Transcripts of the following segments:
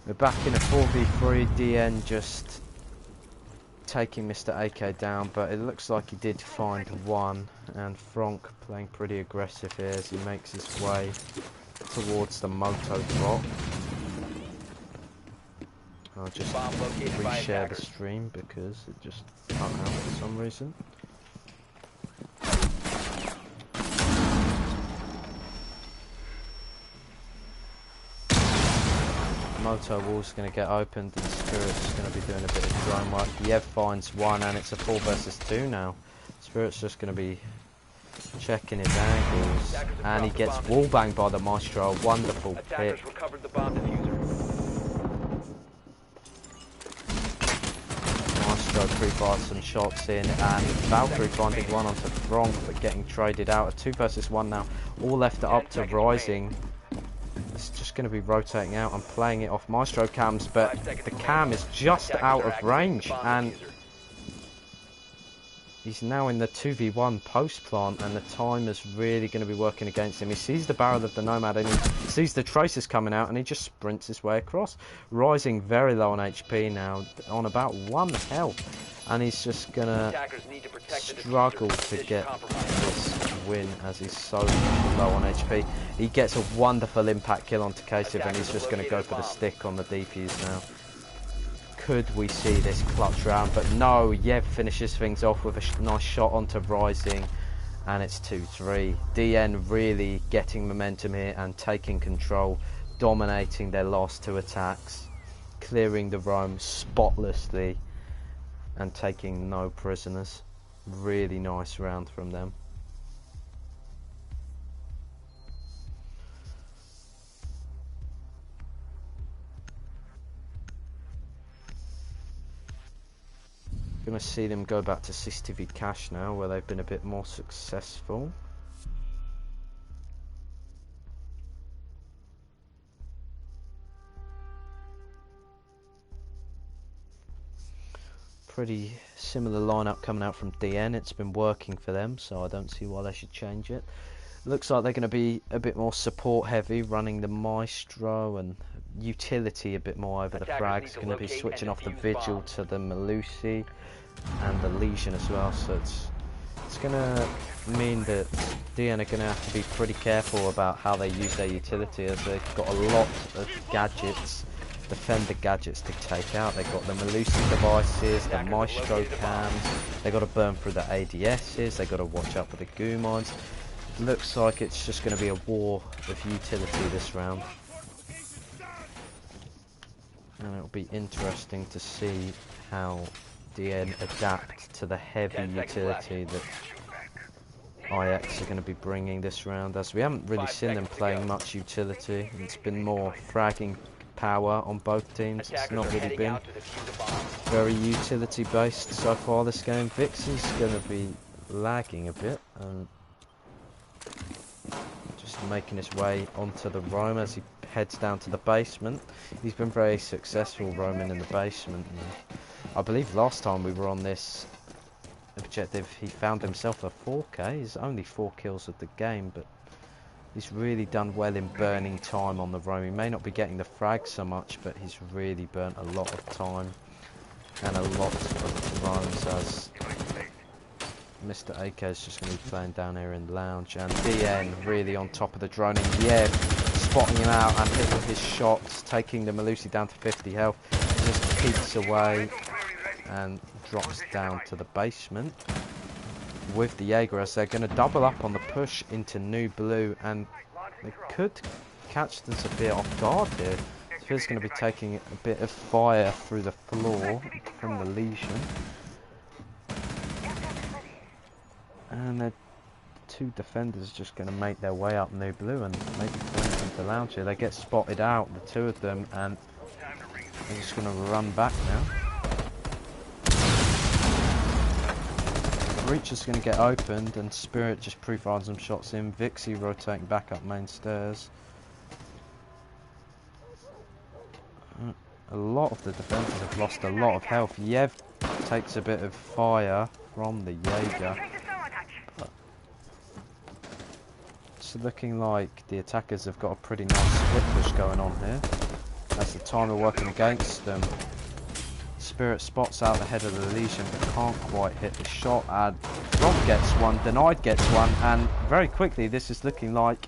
We're back in a 4v3, DN just taking Mr. AK down, but it looks like he did find one, and Franck playing pretty aggressive here as he makes his way towards the moto drop. I'll just reshare the stream because it just cut out for some reason. Moto wall's going to get opened and Spirit's going to be doing a bit of drone work. Yev finds one and it's a 4 versus 2 now. Spirit's just going to be checking his angles and he gets wallbanged by the Maestro. Wonderful pick. Maestro pre-fired some shots in and Valkyrie finding one onto Franck but getting traded out. A 2 versus 1 now. All left up to Rising. It's just going to be rotating out and playing it off Maestro cams, but the cam is just out of range and he's now in the 2v1 post plant and the time is really going to be working against him. He sees the barrel of the Nomad and he sees the Tracers coming out and he just sprints his way across. Rising very low on HP now, on about 1 health, and he's just going to struggle to get this win as he's so low on HP. He gets a wonderful impact kill on Takasiv and he's just going to go for the stick on the defuse now. Could we see this clutch round? But no, Yev finishes things off with a nice shot onto Rising and it's 2-3. DN really getting momentum here and taking control, dominating their last 2 attacks, clearing the roam spotlessly and taking no prisoners. Really nice round from them. Going to see them go back to CCTV cash now, where they've been a bit more successful. Pretty similar lineup coming out from DN. It's been working for them, so I don't see why they should change it. Looks like they're going to be a bit more support heavy, running the Maestro and utility a bit more over the frags. Going to be switching off the Vigil to the Melusi and the Legion as well, so it's going to mean that DN are going to have to be pretty careful about how they use their utility, as they've got a lot of gadgets, defender gadgets to take out. They've got the Melusi devices, the Maestro cams, they've got to burn through the ADSs, they've got to watch out for the goo mines. Looks like it's just going to be a war of utility this round. And it'll be interesting to see how DN adapt to the heavy utility that IX are going to be bringing this round, as we haven't really seen them playing much utility. It's been more fragging power on both teams. It's not really been very utility based so far this game. Vix is going to be lagging a bit and just making his way onto the roam as he heads down to the basement. He's been very successful roaming in the basement. And I believe last time we were on this objective he found himself a 4K. He's only 4 kills of the game, but he's really done well in burning time on the roam. He may not be getting the frag so much, but he's really burnt a lot of time and a lot of roams, as Mr. AK is just going to be playing down here in the lounge. And DN really on top of the drone, and yeah, spotting him out and hitting his shots, taking the Melusi down to 50 health. Just peeks away and drops down to the basement with the Jaeger, as they're going to double up on the push into New Blue, and they could catch this a bit off guard here. Fizz going to be taking a bit of fire through the floor from the Legion, and the 2 defenders just going to make their way up New Blue and maybe point into the lounge here. They get spotted out, the 2 of them, and they're just going to run back now. Breach is going to get opened and Spirit just pre-fires some shots in. Vixie rotating back up main stairs. A lot of the defenders have lost a lot of health. Yev takes a bit of fire from the Jaeger. It's looking like the attackers have got a pretty nice split push going on here. As the timer working against them. Spirit spots out the head of the Legion but can't quite hit the shot, and Front gets one, Denied gets one, and very quickly this is looking like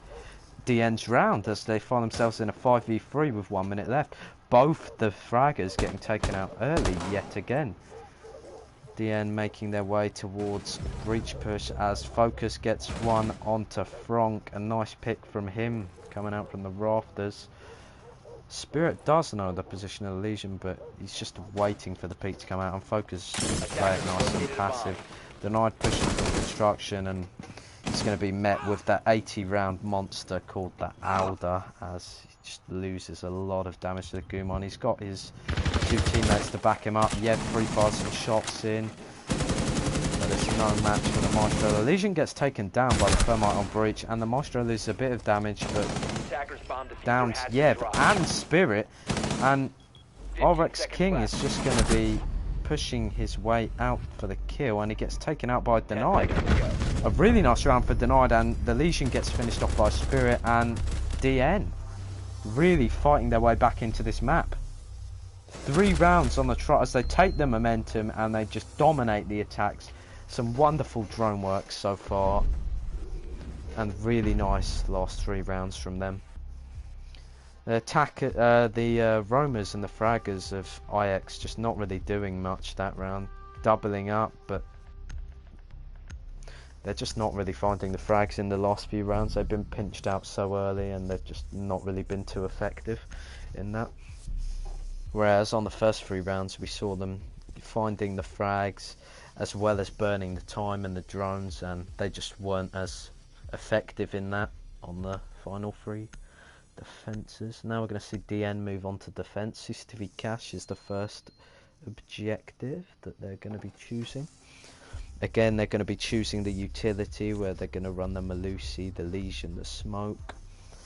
DN's round as they find themselves in a 5v3 with 1 minute left. Both the fraggers getting taken out early yet again. DN making their way towards breach push as Focus gets one onto Frank. A nice pick from him coming out from the rafters. Spirit does know the position of the Legion, but he's just waiting for the peak to come out, and Focus play it nice and passive. Denied pushing for construction, and he's going to be met with that 80 round monster called the Alder as he just loses a lot of damage to the Gumon. He's got his 2 teammates to back him up. Yev fires some shots in, but there's no match for the Maestro. The Legion gets taken down by the Thermite on breach, and the Maestro loses a bit of damage, but downs Yev and Spirit, and R6S King is just going to be pushing his way out for the kill, and he gets taken out by Denied. A really nice round for Denied, and the Legion gets finished off by Spirit and DN. Really fighting their way back into this map. 3 rounds on the trot as they take the momentum and they just dominate the attacks. Some wonderful drone work so far, and really nice last 3 rounds from them. The attack, the roamers and the fraggers of IX just not really doing much that round, doubling up, but they're just not really finding the frags in the last few rounds. They've been pinched out so early, and they've just not really been too effective in that. Whereas on the first 3 rounds, we saw them finding the frags as well as burning the time and the drones, and they just weren't as effective in that on the final 3 defences. Now we're going to see DN move on to defence. CCTV cache is the first objective that they're going to be choosing. Again, they're going to be choosing the utility where they're going to run the Melusi, the Legion, the Smoke.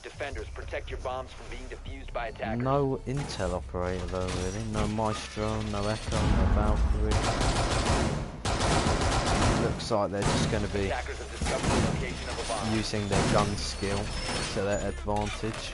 Defenders, protect your bombs from being defused by attackers. No intel operator though, really. No Maestro, no Echo, no Valkyrie. Looks like they're just going to be using their gun skill to their advantage.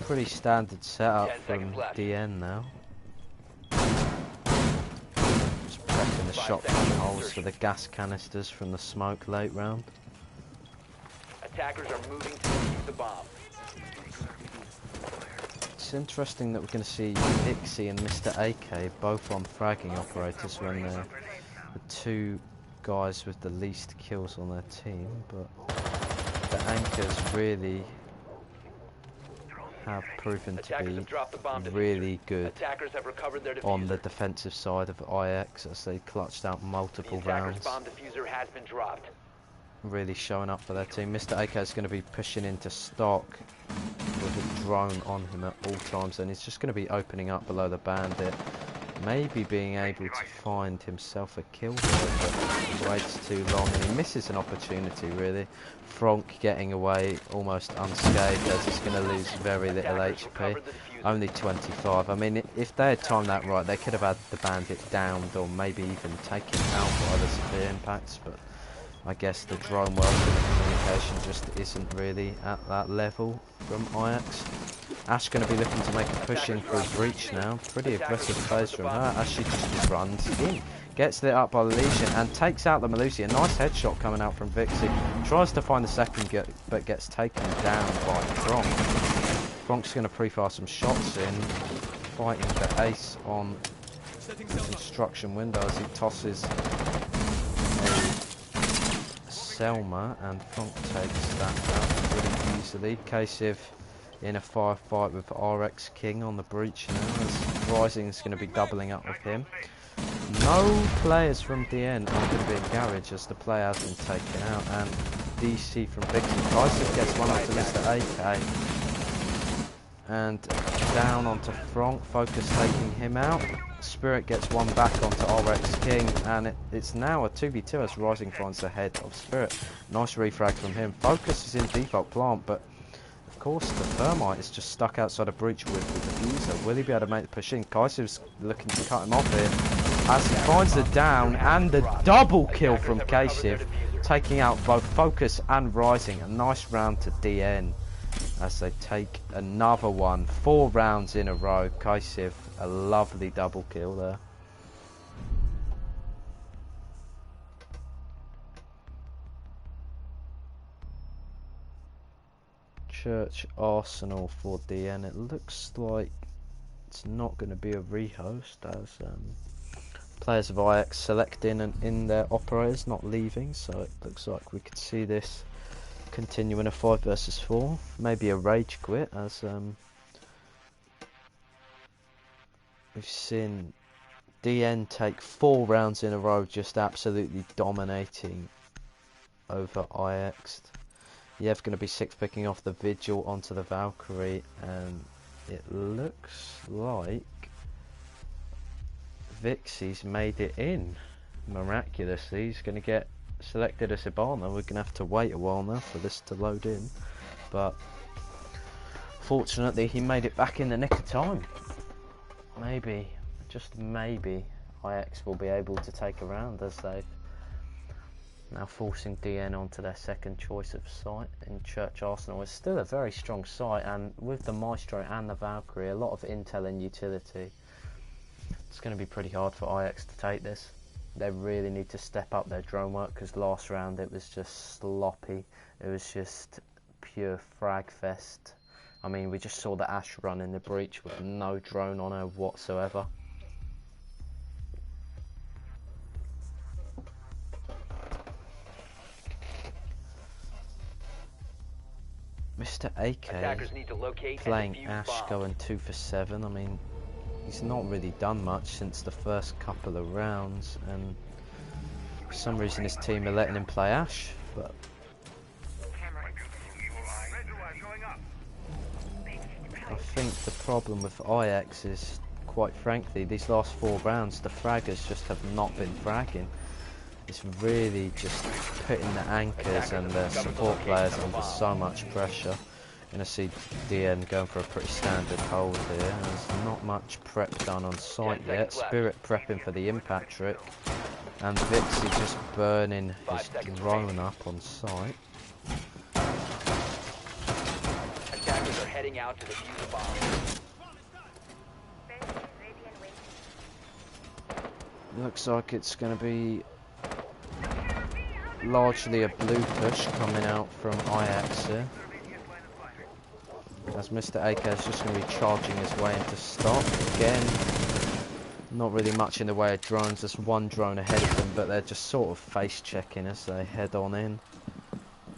Pretty standard setup from DN now. Just prepping the shotgun holes for the gas canisters from the Smoke late round. Attackers are moving to defuse the bomb. It's interesting that we're going to see Ixie and Mr. AK both on fragging operators when they're the 2 guys with the least kills on their team, but the anchors really have proven to be really good on the defensive side of IX as they clutched out multiple rounds. Really showing up for their team. Mr. AK is going to be pushing into stock with a drone on him at all times, and he's just going to be opening up below the bandit. Maybe being able to find himself a kill here, but he waits too long and he misses an opportunity really. Frank getting away almost unscathed as he's going to lose very little HP. Only 25. I mean, if they had timed that right, they could have had the bandit downed or maybe even taken out by the severe impacts, but I guess the drone work and the communication just isn't really at that level from IX. Ash going to be looking to make a push in for a breach now. Pretty aggressive plays from her as she just runs in. Gets lit up by the Legion and takes out the Melusi. A nice headshot coming out from Vixie. Tries to find the second but gets taken down by Frank. Frank's going to pre-fire some shots in. Fighting for ace on construction window as he tosses Selma, and Frank takes that out pretty easily. Kasiev in a firefight with R6S King on the breach now, as Rising is going to be doubling up with him. No players from DN are going to be in garage as the player has been taken out, and DC from Vixen. Kasiev gets one up to Mr. AK, and down onto Frank. Focus taking him out. Spirit gets one back onto R6S King, and it's now a 2v2 as Rising finds the head of Spirit. Nice refrag from him. Focus is in default plant, but of course, the Thermite is just stuck outside a breach with the diffuser. Will he be able to make the push in? Kaisiv's looking to cut him off here as he finds the down and the double kill from Kaisiv, taking out both Focus and Rising. A nice round to DN as they take another one. 4 rounds in a row. Kaisiv, a lovely double kill there. Church Arsenal for DN. It looks like it's not going to be a rehost as players of IX selecting and in their operators, not leaving, so it looks like we could see this continuing a 5 versus 4, maybe a rage quit as we've seen DN take 4 rounds in a row, just absolutely dominating over IX. Yev going to be 6 picking off the Vigil onto the Valkyrie, and it looks like Vixie's made it in miraculously. He's going to get selected as Hibana. We're going to have to wait a while now for this to load in, but fortunately he made it back in the nick of time. Maybe, just maybe, IX will be able to take a round as they've now forcing DN onto their second choice of site in Church Arsenal. It's still a very strong site, and with the Maestro and the Valkyrie, a lot of intel and utility. It's going to be pretty hard for IX to take this. They really need to step up their drone work, because last round it was just sloppy. It was just pure frag fest. I mean, we just saw the Ash run in the breach with no drone on her whatsoever. Mr. AK playing Ash, going 2 for 7. I mean, he's not really done much since the first couple of rounds, and for some reason his team are letting him play Ash. But I think the problem with IX is, quite frankly, these last 4 rounds the fraggers just have not been fragging. It's really just putting the anchors and the support players under so much pressure. You're going to see DN going for a pretty standard hold here. There's not much prep done on site yet. Spirit prepping for the impact trick, and Vixie just burning his drone up on site. Attackers are heading out to defuse the bomb. Looks like it's going to be largely a blue push coming out from IX here, as Mr. AK is just going to be charging his way into stop. Again, not really much in the way of drones, just one drone ahead of them, but they're just sort of face checking as they head on in.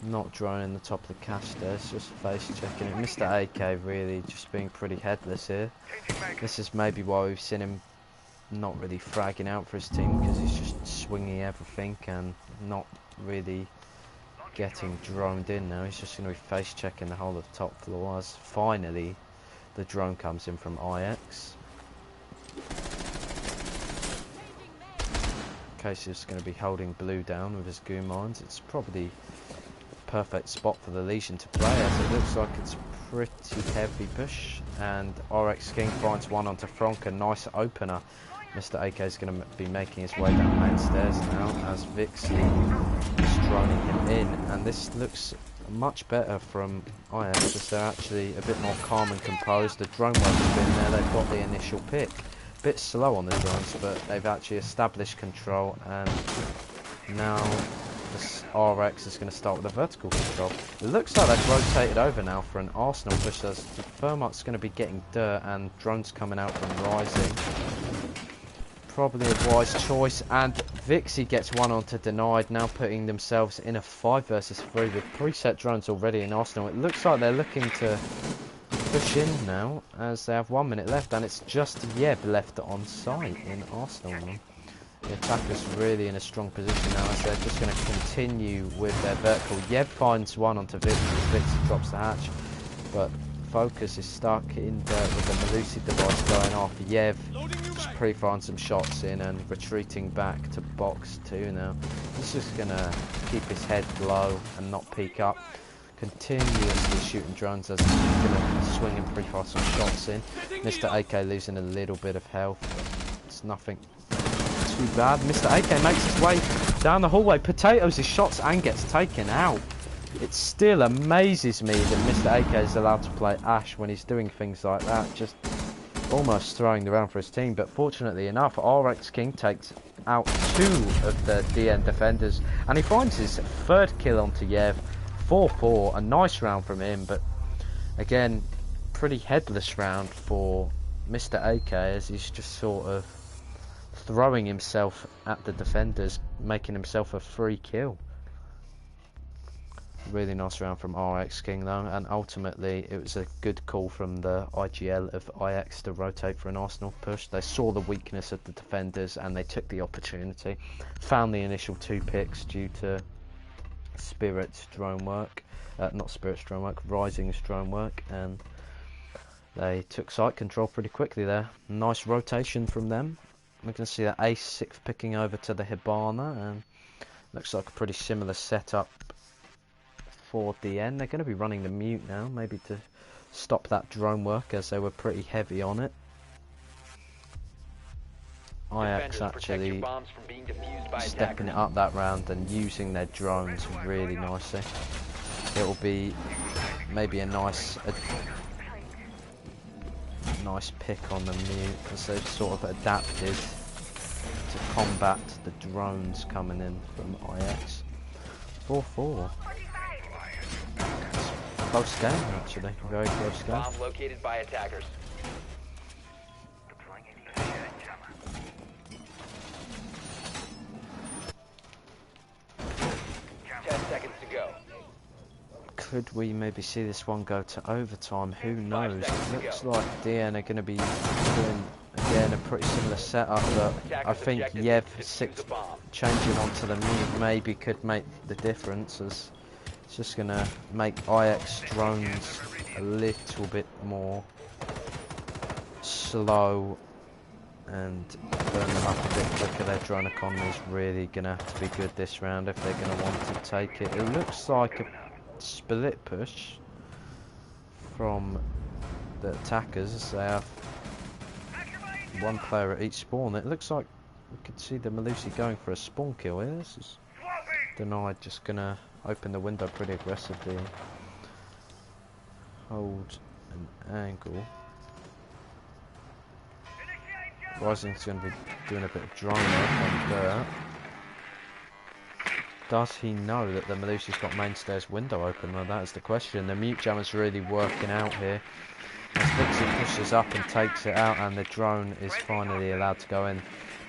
Not droning the top of the cache there, it's just face checking it. Mr. AK really just being pretty headless here. This is maybe why we've seen him not really fragging out for his team, because he's just swinging everything and not really getting droned in now. He's just going to be face checking the whole of the top floor as finally the drone comes in from IX. Casey's going to be holding blue down with his goo mines. It's probably a perfect spot for the Legion to play, as it looks like it's a pretty heavy push, and RX King finds one onto Frank, a nice opener. Mr. AK is going to be making his way down main stairs now as Vixie is droning him in, and this looks much better from IX as they're actually a bit more calm and composed. The drone work has been there, they've got the initial pick. Bit slow on the drones, but they've actually established control, and now this RX is going to start with a vertical control. It looks like they've rotated over now for an Arsenal push, as the Thermite's going to be getting dirt and drones coming out from Rising. Probably a wise choice, and Vixie gets one onto Denied, now putting themselves in a 5 versus 3 with preset drones already in Arsenal. It looks like they're looking to push in now as they have 1 minute left, and it's just Yeb left on site in Arsenal now. The attacker's really in a strong position now as they're just going to continue with their vertical. Yeb finds one onto Vixie, Vixie drops the hatch, but Focus is stuck in dirt with the Malusi device going off. Yev just pre-firing some shots in and retreating back to box 2 now. He's just going to keep his head low and not peek up. continuously shooting drones as he's gonna swing and pre-fire some shots in. Mr. AK losing a little bit of health, but it's nothing too bad. Mr. AK makes his way down the hallway, potatoes his shots and gets taken out. It still amazes me that Mr. AK is allowed to play Ash when he's doing things like that, just almost throwing the round for his team. But fortunately enough, RX King takes out 2 of the DN defenders and he finds his 3rd kill onto Yev. 4-4, a nice round from him, but again, pretty headless round for Mr. AK as he's just sort of throwing himself at the defenders, making himself a free kill. Really nice round from RX King though, and ultimately it was a good call from the IGL of IX to rotate for an Arsenal push. They saw the weakness of the defenders and they took the opportunity. Found the initial 2 picks due to Spirit's drone work, not Spirit's drone work, Rising's drone work, and they took site control pretty quickly there. Nice rotation from them. We can see that Ace 6th picking over to the Hibana, and looks like a pretty similar setup for DN. They're going to be running the mute now, maybe to stop that drone work as they were pretty heavy on it. IX actually stepping it up that round and using their drones really nicely. It'll be maybe a nice pick on the mute as they've sort of adapted to combat the drones coming in from IX. 4-4. Close game actually, very close game. Bomb located by attackers. 10 seconds to go. Could we maybe see this one go to overtime? Who knows? It looks like DN are going to be doing again a pretty similar setup, but I think Yev 6 changing onto the mute maybe could make the difference, as it's just going to make IX drones a little bit more slow and burn them up a bit quicker. Their drone economy is really going to have to be good this round if they're going to want to take it. It looks like a split push from the attackers. They have one player at each spawn. It looks like we could see the Malusi going for a spawn kill here. This is Denied just going to open the window pretty aggressively, hold an angle. Rising's going to be doing a bit of drone work on there. Does he know that the Malusi's got mainstairs window open? Well, that is the question. The mute jammer's really working out here. As Vixie pushes up and takes it out, and the drone is finally allowed to go in.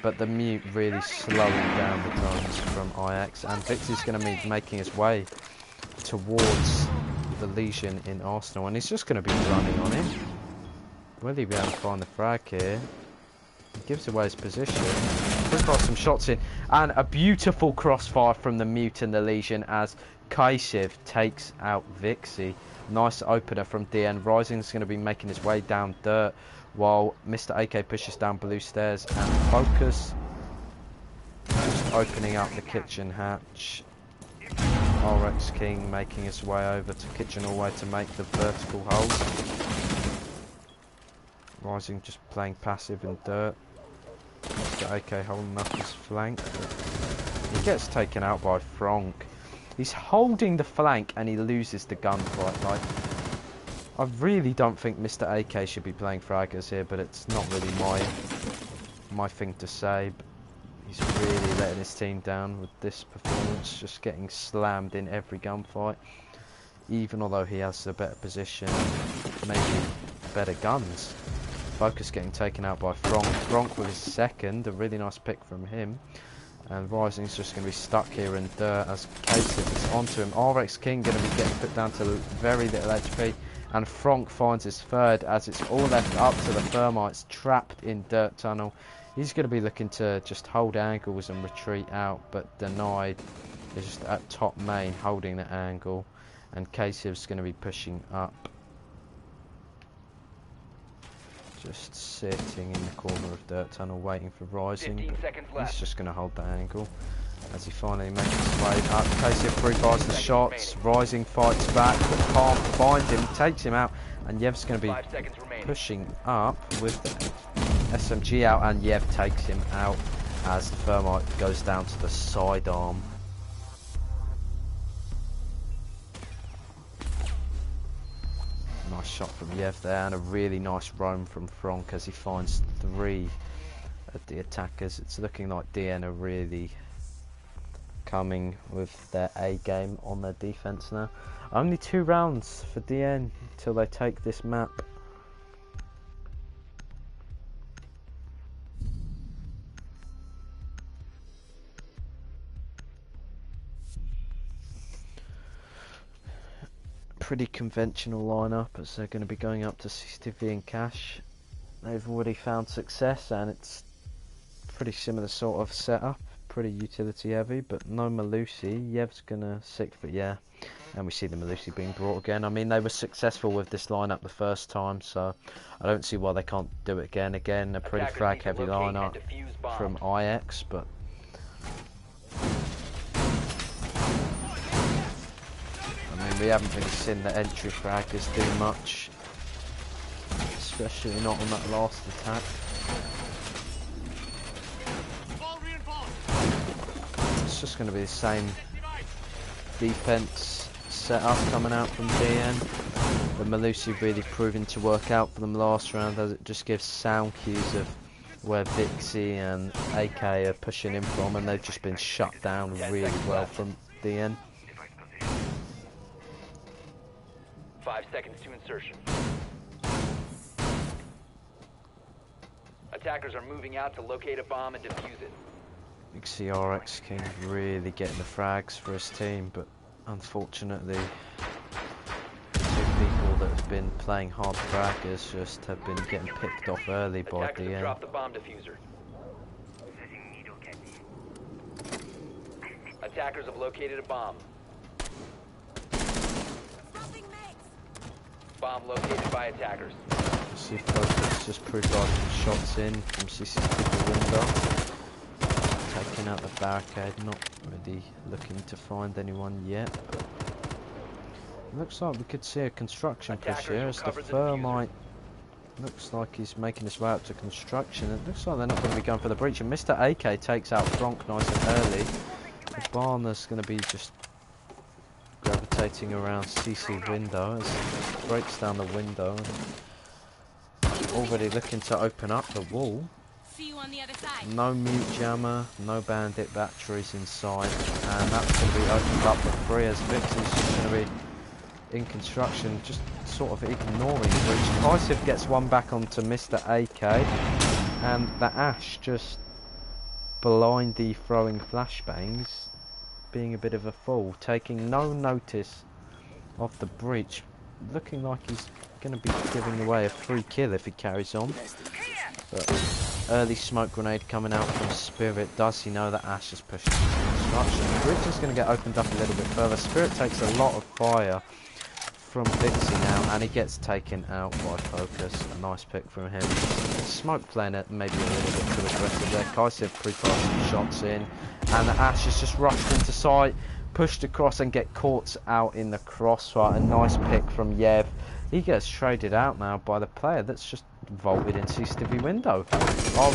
But the mute really slowing down the drones from IX, and Vixie's going to be making his way towards the Legion in Arsenal, and he's just going to be running on him. Will he be able to find the frag here? He gives away his position. Got some shots in, and a beautiful crossfire from the mute and the Legion as Kaisiv takes out Vixie. Nice opener from DN. Rising's going to be making his way down dirt while Mr. AK pushes down blue stairs, and Focus just opening up the kitchen hatch. RX King making his way over to kitchen all the way to make the vertical hold. Rising just playing passive in dirt. Mr. AK holding up his flank. He gets taken out by Frank. He's holding the flank and he loses the gunfight. Like, I really don't think Mr. AK should be playing fraggers here, but it's not really my thing to say. But he's really letting his team down with this performance, just getting slammed in every gunfight. Even although he has a better position, maybe better guns. Focus getting taken out by Frank. Frank with his second, a really nice pick from him. And Rising's just going to be stuck here in dirt as Kasich is onto him. RX King going to be getting put down to very little HP. And Frank finds his third as it's all left up to the Thermites trapped in dirt tunnel. He's going to be looking to just hold angles and retreat out, but denied. He's just at top main holding the angle. And Kasiv's going to be pushing up. Just sitting in the corner of dirt tunnel waiting for Rising. He's just going to hold that angle. as he finally makes his way up. Casey pre-fires the shots, Rising fights back, but can't find him, takes him out, and Yev's going to be 5 seconds remaining. pushing up with the SMG out, and Yev takes him out as the Thermite goes down to the sidearm. Nice shot from Yev there, and a really nice roam from Franck as he finds 3 of the attackers. It's looking like DN are really coming with their A game on their defense now. Only 2 rounds for DN till they take this map. Pretty conventional lineup as they're going to be going up to CCTV and Cash. They've already found success, and it's pretty similar sort of setup, pretty utility heavy, but no Malusi. Yev's gonna sick, but yeah, and we see the Malusi being brought again. I mean, they were successful with this lineup the first time, so I don't see why they can't do it again. Again, a pretty frag heavy lineup from IX, but I mean, we haven't really seen the entry fraggers do much, especially not on that last attack. It's just going to be the same defense setup coming out from DN. The Malusi really proving to work out for them last round, as it just gives sound cues of where Vixie and AK are pushing in from, and they've just been shut down really well from DN. 5 seconds to insertion. Attackers are moving out to locate a bomb and defuse it. You can see RX King really getting the frags for his team, but unfortunately 2 people that have been playing hard fraggers just have been getting picked off early by Attackers have DN. dropped the bomb diffuser. Attackers have located a bomb. Bomb located by attackers. See Focus just pre-firing shots in from CCTV window. Taking out the barricade, not really looking to find anyone yet, but it looks like we could see a construction push here as the Thermite looks like he's making his way up to construction. It looks like they're not going to be going for the breach, and Mr. AK takes out Franck nice and early. The Barner's going to be just gravitating around CC window as he breaks down the window and already looking to open up the wall. See you on the other side. No mute jammer, no bandit batteries inside, and that's going to be opened up for free as Vixie's just going to be in construction, just sort of ignoring the breach. Kaisiv gets one back onto Mr. AK, and the Ash just blindly throwing flashbangs, being a bit of a fool, taking no notice of the breach, looking like he's going to be giving away a free kill if he carries on. But early smoke grenade coming out from Spirit. Does he know that Ash is pushing construction? The bridge is going to get opened up a little bit further. Spirit takes a lot of fire from Vixie now, and he gets taken out by Focus. A nice pick from him. Smoke playing it maybe a little bit too aggressive there. Kaisiv pre-fires some shots in, and the Ash is just rushed into sight, pushed across and get caught out in the crossfire. A nice pick from Yev. He gets traded out now by the player that's just vaulted in CCTV window.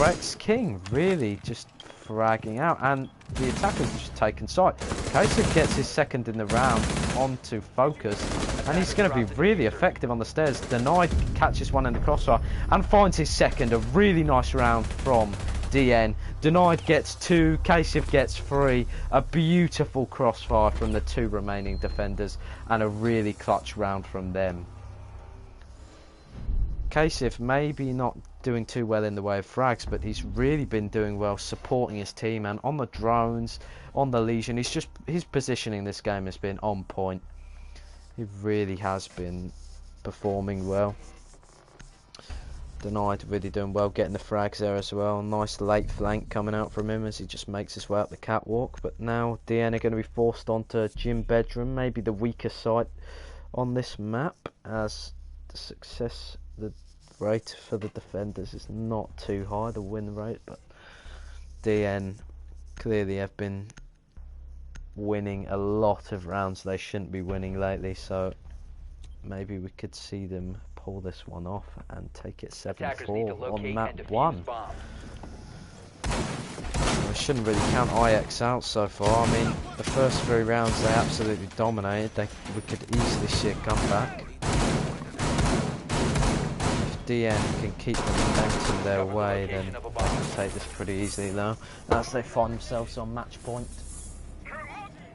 RX King really just fragging out, and the attacker's just taken sight. Kaisiv gets his second in the round onto Focus, and he's going to be really effective on the stairs. Denied catches one in the crossfire and finds his second. A really nice round from DN. Denied gets 2, Kaisiv gets 3. A beautiful crossfire from the 2 remaining defenders, and a really clutch round from them. Kaisiv maybe not doing too well in the way of frags, but he's really been doing well supporting his team, and on the drones, on the Legion, his positioning this game has been on point. He really has been performing well. Denied really doing well, getting the frags there as well. Nice late flank coming out from him as he just makes his way up the catwalk. But now DN are going to be forced onto Gym Bedroom, maybe the weaker side on this map, as the success, the rate for the defenders is not too high, the win rate, but DN clearly have been winning a lot of rounds they shouldn't be winning lately, so maybe we could see them pull this one off and take it 7-4 on map 1. We shouldn't really count IX out so far. I mean, the first 3 rounds they absolutely dominated. We could easily see a comeback. If DN can keep the momentum their way, then they can take this pretty easily though. As they find themselves on match point.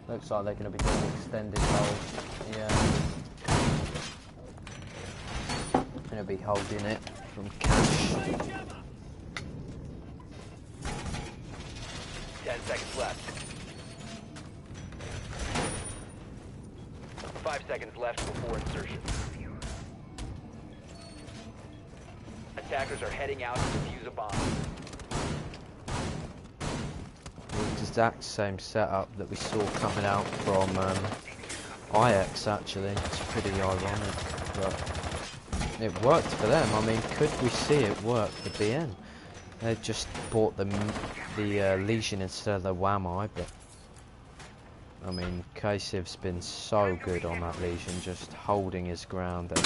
Looks like they're going to be doing extended hold. Yeah. Going to be holding it from cash. 10 seconds left. 5 seconds left before insertion. Attackers are heading out to defuse a bomb. The exact same setup that we saw coming out from IX actually. It's pretty ironic, but it worked for them. I mean, could we see it work for BN? They just bought the Legion instead of the WAMI, but I mean, Kasiv's been so good on that Legion, just holding his ground and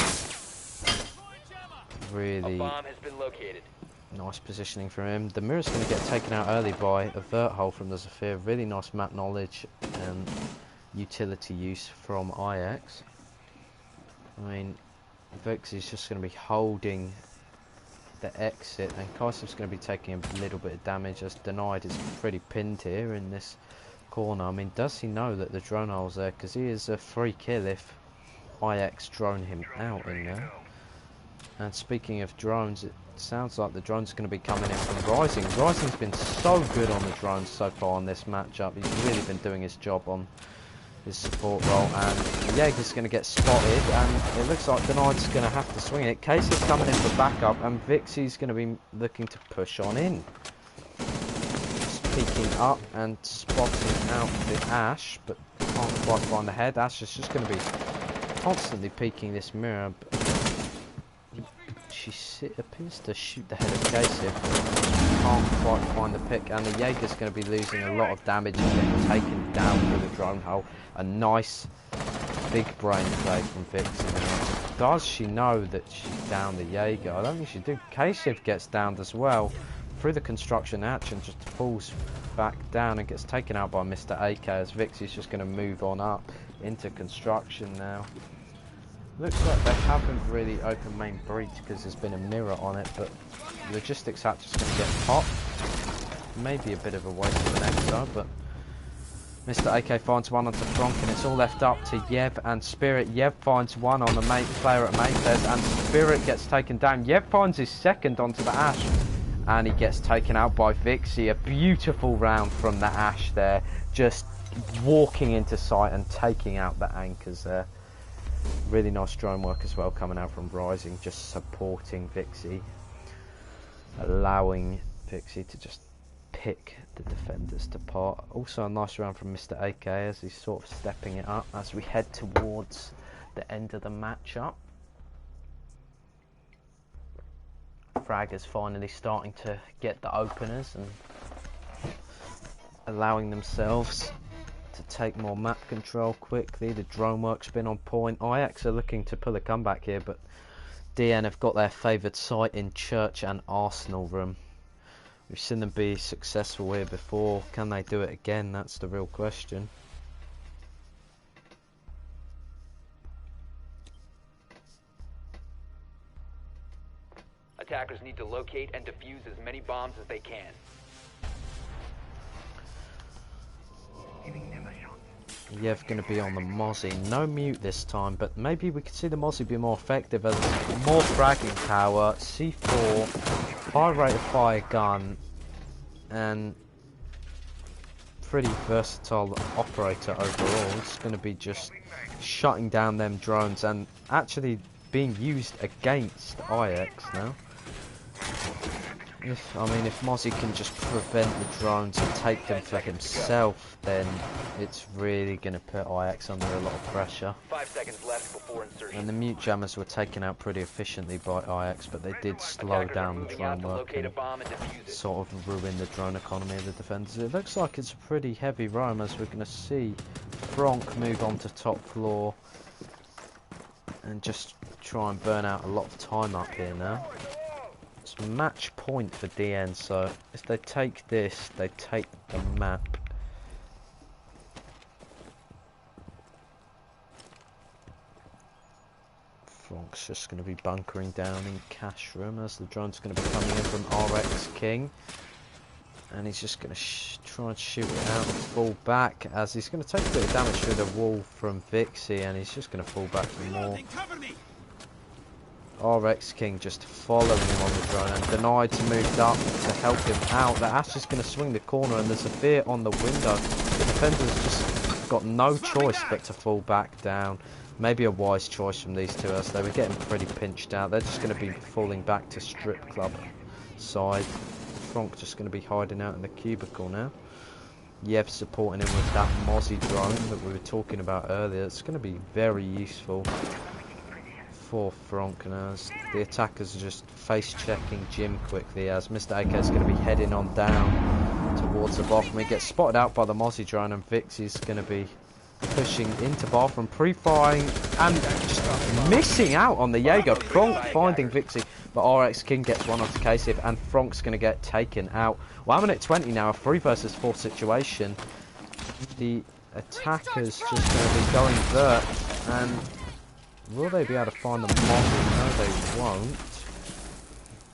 really a bomb has been located. Nice positioning from him. The mirror's going to get taken out early by a vert hole from the Zephyr. Really nice map knowledge and utility use from IX. I mean, Vix is just going to be holding the exit, and Kaisev's going to be taking a little bit of damage as Denied is pretty pinned here in this corner. I mean, does he know that the drone hole's there? Because he is a free kill if IX drone him out in there. And speaking of drones, it sounds like the drone's going to be coming in from Rising. Rising's been so good on the drones so far in this matchup. He's really been doing his job on his support role, and Jaeger's going to get spotted, and it looks like Denied's going to have to swing it. Case is coming in for backup, and Vixie's going to be looking to push on in. Just peeking up and spotting out the Ash, but can't quite find the head. Ash is just going to be constantly peeking this mirror, but she appears to shoot the head of Kasich, but can't quite find the pick, and the Jaeger's going to be losing a lot of damage and getting taken down with a drone hole. A nice big brain play from Vixen. Does she know that she's down the Jaeger? I don't think she do. Kasich gets downed as well through the construction hatch and just falls back down and gets taken out by Mr. AK, as Vixie's just going to move on up into construction now. Looks like they haven't really opened main breach because there's been a mirror on it, but logistics hatch is going to get popped. Maybe a bit of a waste of an exo, but Mr. AK finds one onto Frank, and it's all left up to Yev and Spirit. Yev finds one on the main player at Mayfairs, and Spirit gets taken down. Yev finds his second onto the Ash, and he gets taken out by Vixie. A beautiful round from the Ash there, just walking into sight and taking out the anchors there. Really nice drone work as well coming out from Rising, just supporting Vixie, allowing Vixie to just pick the defenders apart. Also a nice round from Mr. AK as he's sort of stepping it up as we head towards the end of the matchup. Frag is finally starting to get the openers and allowing themselves to take more map control quickly. The drone work's been on point. IX are looking to pull a comeback here, but DN have got their favoured site in Church and Arsenal Room. We've seen them be successful here before. Can they do it again? That's the real question. Attackers need to locate and defuse as many bombs as they can. Yev going to be on the Mozzie. No mute this time, but maybe we could see the Mozzie be more effective as more fragging power, C4, high rate of fire gun, and pretty versatile operator overall. It's going to be just shutting down them drones and actually being used against IX now. If Mozzie can just prevent the drones and take them for himself, then it's really going to put IX under a lot of pressure. 5 seconds left before insertion. And the mute jammers were taken out pretty efficiently by IX, but they did slow down the drone work and sort of ruin the drone economy of the defenders. It looks like it's a pretty heavy roam, as we're going to see Franck move on to top floor and just try and burn out a lot of time up here now. It's match point for DN, so if they take this, they take the map. Franck's just going to be bunkering down in cash room as the drone's going to be coming in from RX King. And he's just going to try and shoot it out and fall back, as he's going to take a bit of damage through the wall from Vixie, and he's just going to fall back for more. RX King just following him on the drone, and Denied's moved up to help him out. The Ash is going to swing the corner, and there's a fear on the window. The defender's just got no choice but to fall back down. Maybe a wise choice from these two, as they were getting pretty pinched out. They're just going to be falling back to strip club side. Franck just going to be hiding out in the cubicle now. Yev supporting him with that Mozzie drone that we were talking about earlier. It's going to be very useful for Franck, and as the attackers are just face checking Jim quickly, as Mr. AK is going to be heading on down towards the bathroom. He gets spotted out by the Mozzie drone, and Vixie's going to be pushing into bathroom, pre-firing and just missing out on the Jaeger. Franck finding Vixie, but RX King gets one onto Kasif, and Franck's going to get taken out. Well, I'm at 20 now, a 3 versus 4 situation. The attackers just going to be going vert, and will they be able to find the Mozzie? No, they won't.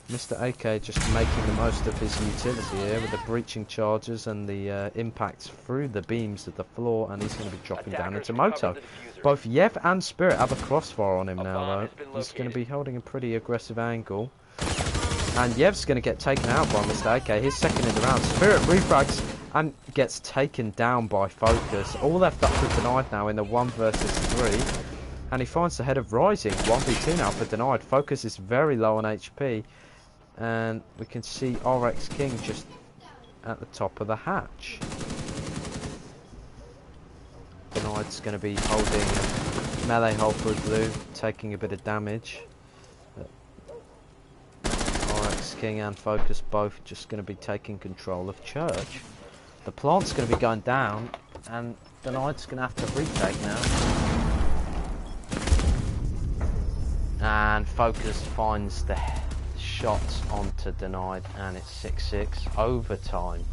Mr. AK just making the most of his utility here with the breaching charges and the impacts through the beams of the floor, and he's going to be dropping down into Moto. Both Yev and Spirit have a crossfire on him now, though. He's going to be holding a pretty aggressive angle. And Yev's going to get taken out by Mr. AK. He's second in the round. Spirit refrags and gets taken down by Focus. All left up for Denied now in the 1 versus 3. And he finds the head of Rising. 1v2 now for Denied. Focus is very low on HP. And we can see RX King just at the top of the hatch. Denied's going to be holding a melee hold for Blue, taking a bit of damage. RX King and Focus both just going to be taking control of Church. The plant's going to be going down, and Denied's going to have to retake now. And Focus finds the shots onto Denied, and it's 6-6 overtime.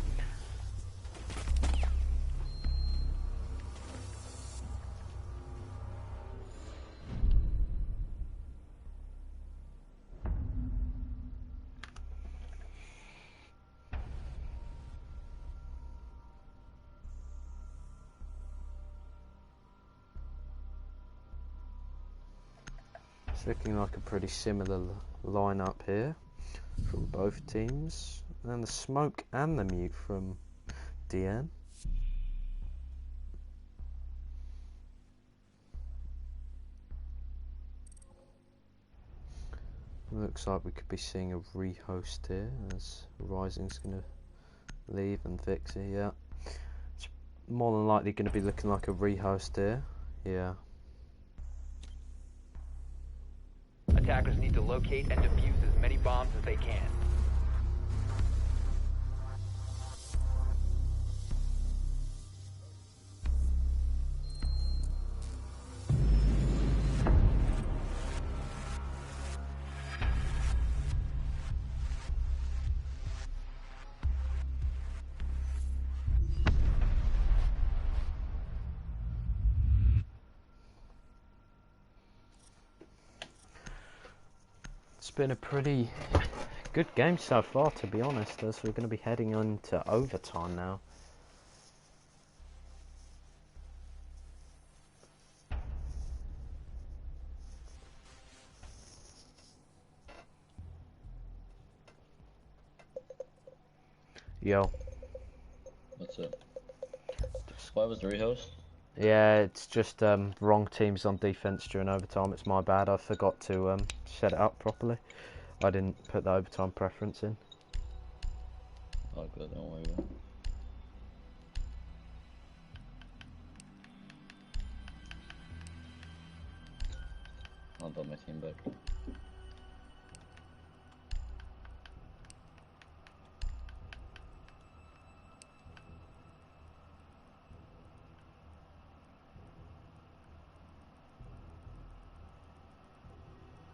It's looking like a pretty similar lineup here from both teams, and the smoke and the mute from DN. Looks like we could be seeing a rehost here, as Rising's going to leave and Vixie, yeah. It's more than likely going to be looking like a rehost here, yeah. Attackers need to locate and defuse as many bombs as they can. It's been a pretty good game so far, to be honest, as we're going to be heading on to overtime now. Yo. What's up? Why was the rehost? Yeah, it's just wrong teams on defense during overtime. It's my bad. I forgot to set it up properly. I didn't put the overtime preference in. Oh, good, don't worry about it. I'll build my team back.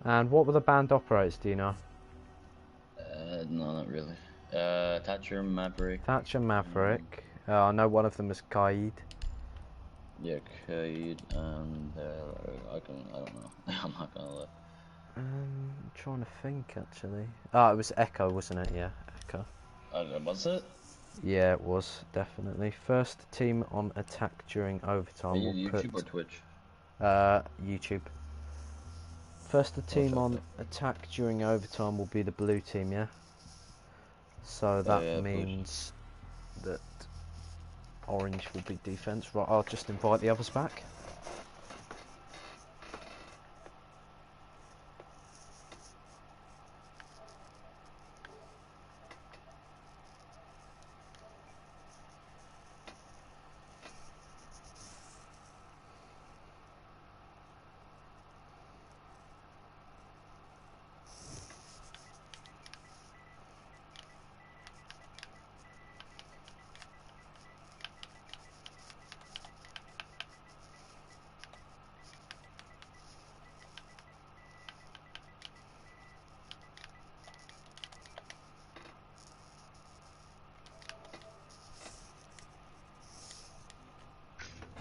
And what were the band operators, do you know? No, not really. Thatcher, Maverick. Thatcher, Maverick. I know one of them is Kaid. Yeah, Cade, and I don't know. I'm not gonna lie. I'm trying to think actually. Oh, it was Echo, wasn't it? Yeah, Echo. Was it? Yeah, it was definitely. First team on attack during overtime. Are you We'll YouTube put or Twitch? YouTube. First team check on that. attack during overtime will be the blue team, yeah? So Oh that yeah, push. means that orange will be defense. Right, I'll just invite the others back.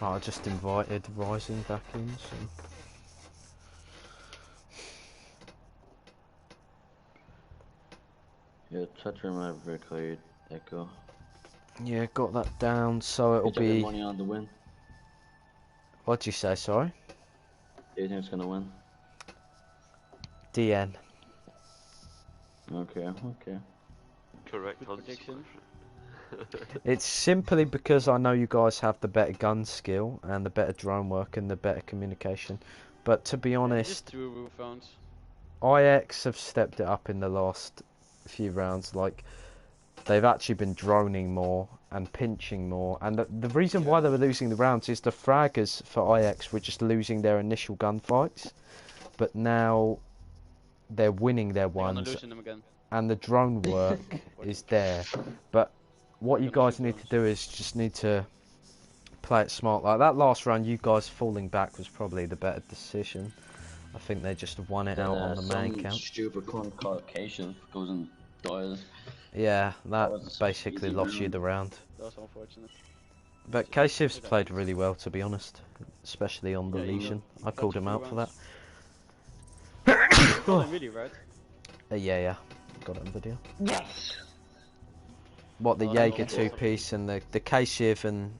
Right, I just invited Rising back in, so... Yeah, Thatcher, Maverick, Cade, Echo. Yeah, got that down, so it'll You took your be... money on the win. What'd you say, sorry? Do you think it's gonna win? DN. Okay, okay. Correct Good prediction. It's simply because I know you guys have the better gun skill and the better drone work and the better communication. But to be honest, Just two roof phones. IX have stepped it up in the last few rounds. Like, they've actually been droning more and pinching more. And the reason why they were losing the rounds is the fraggers for IX were just losing their initial gunfights. But now they're winning their I'm gonna ones. losing them again. And the drone work is there. But what you guys need to do is just need to play it smart. Like that last round, you guys falling back was probably the better decision. I think they just won it out on the main some count. stupid cunt Caucasian goes and dies. Yeah, that was basically easy lost you round. the round. That's unfortunate. But K-Siv's played really well, to be honest. Especially on the Yeah, Legion. I called him out for that. Oh, really, right? Yeah. Got it on video. Yes! What, the Oh, Jaeger that's 2-piece and the K-Siv and...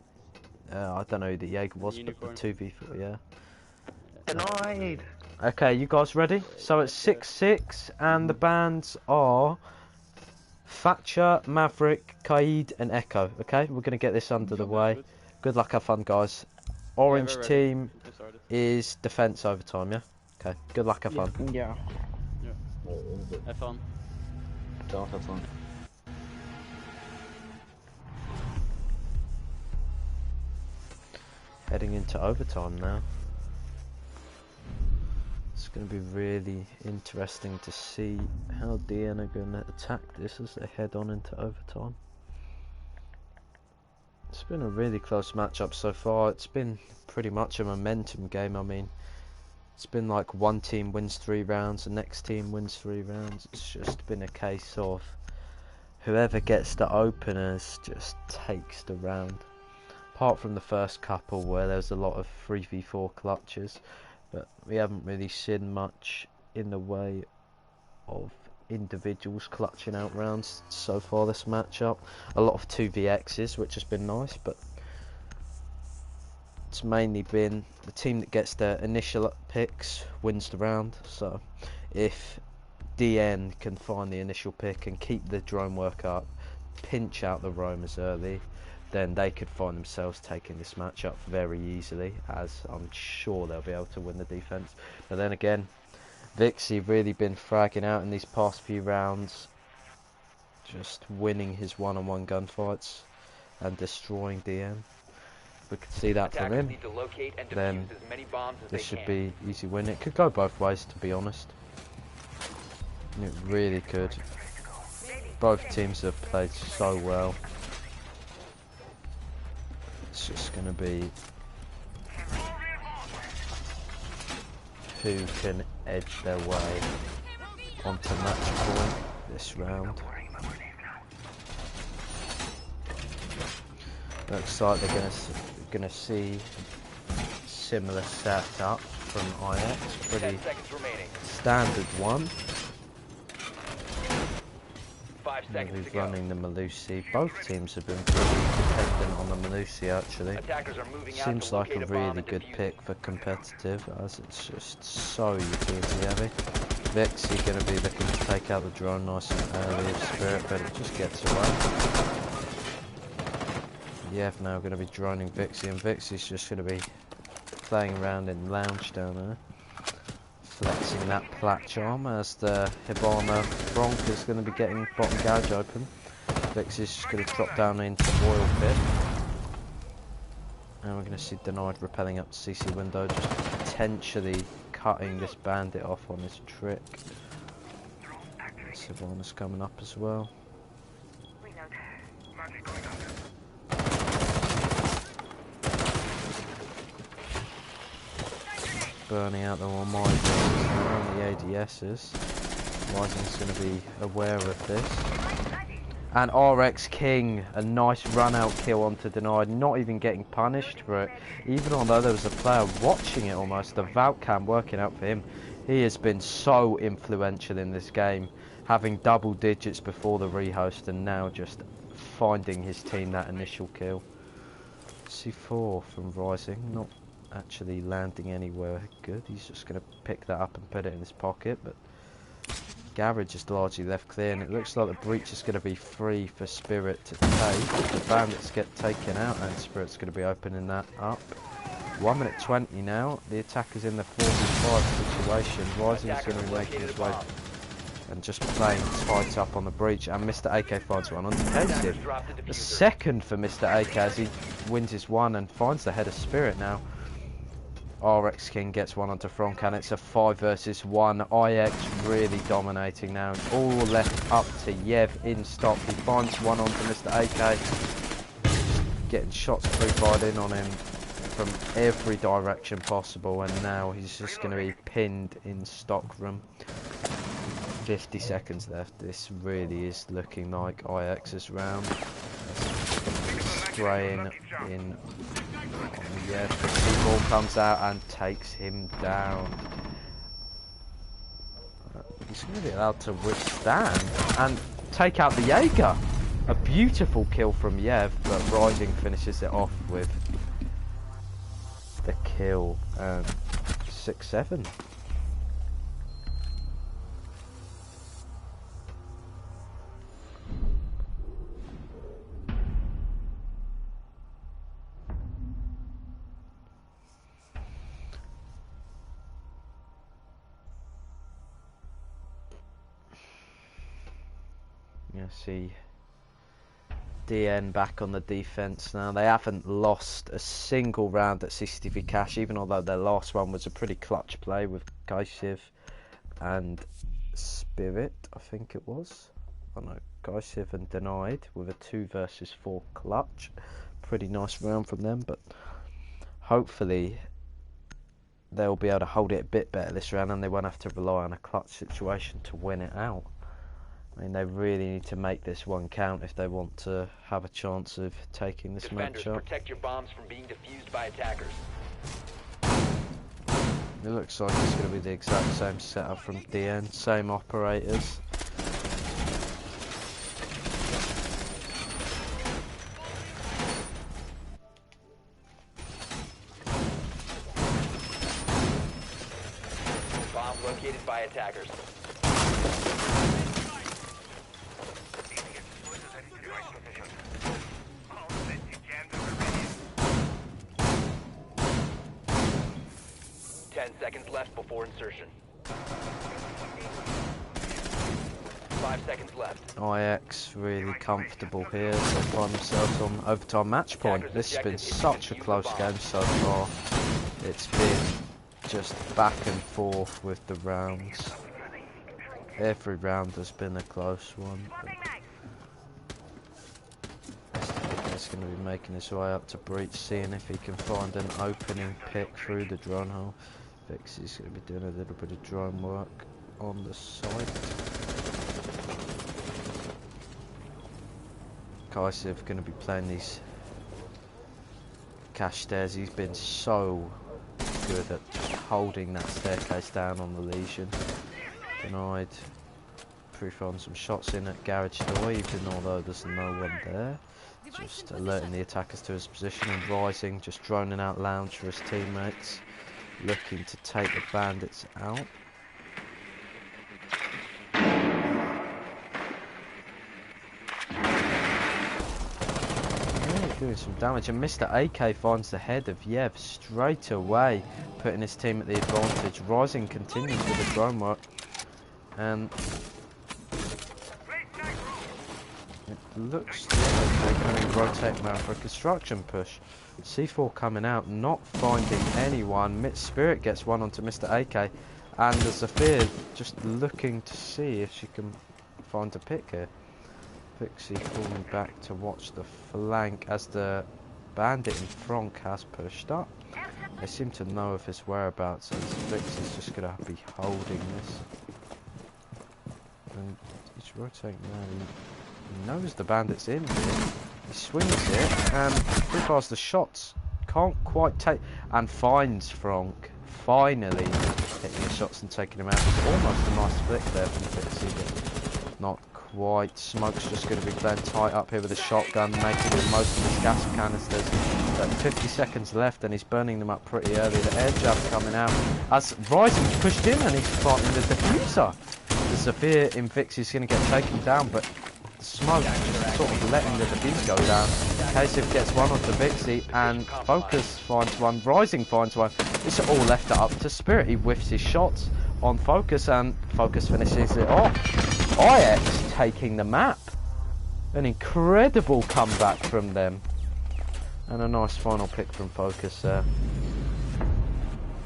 I don't know who the Jaeger was, Unicorn. but the 2v4, yeah. Denied! Okay, you guys ready? So it's 6-6, and the bands are Thatcher, Maverick, Kaid, and Echo. Okay, we're gonna get this under the way. Good luck, have fun, guys. Orange we're ready. team We can start it. is defense overtime. Yeah. Okay. Good luck, have fun. Yeah. Have fun. Don't have fun. Heading into overtime now. It's going to be really interesting to see how DN are going to attack this as they head on into overtime. It's been a really close matchup so far. It's been pretty much a momentum game. I mean, it's been like one team wins 3 rounds, the next team wins 3 rounds. It's just been a case of whoever gets the openers just takes the round. Apart from the first couple where there was a lot of 3v4 clutches, but we haven't really seen much in the way of individuals clutching out rounds so far this matchup. A lot of 2vx's, which has been nice, but it's mainly been the team that gets their initial picks wins the round. So if DN can find the initial pick and keep the drone work up, pinch out the roamers early, then they could find themselves taking this matchup very easily, as I'm sure they'll be able to win the defense. But then again, Vixie really been fragging out in these past few rounds, just winning his one-on-one gunfights and destroying DN. If we could see that from Attackers him, need to locate and then defuse as many bombs as this they should can. be easy win. It could go both ways, to be honest. It really could. Both teams have played so well. It's just going to be who can edge their way onto match point this round. Looks like they're gonna see similar setup from IX. 10 Pretty seconds remaining. standard one. 5 seconds They'll to be go. running the Malusi. Both teams have been pretty dependent on the Malusi actually. Attackers are moving out Seems to like locate a bomb really and good defuse pick for competitive, as it's just so utility heavy. Vexy going to be looking to take out the drone nice and early of Spirit, but it just gets away. Yev now going to be droning Vixie, and Vixie's just going to be playing around in lounge down there, flexing that plat charm as the Hibana Bronc is going to be getting bottom gouge open. Vixie's just going to drop down into oil pit. And we're going to see Denied repelling up to CC window, just potentially cutting this bandit off on his trick. Savannah's coming up as well. Burning out the one more on the ADSs. Rising's going to be aware of this. And RX King, a nice run out kill onto Denied, not even getting punished for it. Even although there was a player watching it almost, the Valk cam working out for him. He has been so influential in this game, having double digits before the rehost and now just finding his team that initial kill. C4 from Rising, not actually landing anywhere good. He's just going to pick that up and put it in his pocket, but Garage is largely left clear, and it looks like the breach is going to be free for Spirit to take. The bandits get taken out, and Spirit's going to be opening that up. 1 minute 20 now. The attacker's in the 45 situation. Rising is going to be making his way and just playing tight up on the breach, and Mr. AK finds one on Casey. The second for Mr. AK as he wins his one and finds the head of Spirit now. RX King gets one onto Frank, and it's a 5 versus 1. IX really dominating now. It's all left up to Yev in stock. He finds one onto Mr. AK. Getting shots pre-fired in on him from every direction possible, and now he's just going to be pinned in stock room. 50 seconds left. This really is looking like IX's round. Spraying in. Yeah, the ball comes out and takes him down. He's going to be allowed to withstand and take out the Jaeger. A beautiful kill from Yev, but Rising finishes it off with the kill. 6-7. See DN back on the defense now. They haven't lost a single round at CCTV Cash, even although their last one was a pretty clutch play with Kaisiv and Spirit, I think it was. Oh no, Kaisiv and Denied with a 2 versus 4 clutch. Pretty nice round from them, but hopefully they'll be able to hold it a bit better this round and they won't have to rely on a clutch situation to win it out. I mean, they really need to make this one count if they want to have a chance of taking this Defenders, matchup. protect your bombs from being defused by attackers. It looks like it's going to be the exact same setup from DN, same operators. Bomb located by attackers. Seconds left before insertion. 5 5 seconds left. IX really comfortable here. They find themselves on overtime match point. This has been such a close game so far. It's been just back and forth with the rounds. Every round has been a close one. He's going to be making his way up to breach, seeing if he can find an opening pick through the drone hole. Vixie's going to be doing a little bit of drone work on the site. Kaisiv going to be playing these cache stairs. He's been so good at holding that staircase down on the Legion. Denied. Proof on some shots in at garage door, even although there's no one there. Just alerting the attackers to his position, and Rising just droning out lounge for his teammates, looking to take the bandits out. Doing some damage, and Mr. AK finds the head of Yev straight away, putting his team at the advantage. Rising continues with the drone work, and it looks like they're going to rotate now for a construction push. C4 coming out, not finding anyone. Spirit gets one onto Mr. AK, and the Zafir just looking to see if she can find a pick here. Vixie falling back to watch the flank as the bandit in front has pushed up. They seem to know of his whereabouts, and Vixie's just going to be holding this. And he's rotating now. He knows the bandit's in here. He swings it and prepares the shots. Can't quite take, and finds Frank. Finally hitting his shots and taking him out. It's almost a nice flick there from Vixie, but not quite. Smoke's just going to be playing tight up here with a shotgun, making most of his gas canisters. But 50 seconds left, and he's burning them up pretty early. The air jab coming out as Rising's pushed in, and he's fighting the diffuser. The Zafir in Vixie's going to get taken down, but Smoke just sort of letting the defuse go down. Kaisiv gets one onto Vixie, and Focus finds one, Rising finds one. It's all left up to Spirit. He whiffs his shots on Focus, and Focus finishes it off. IX taking the map. An incredible comeback from them. And a nice final pick from Focus there.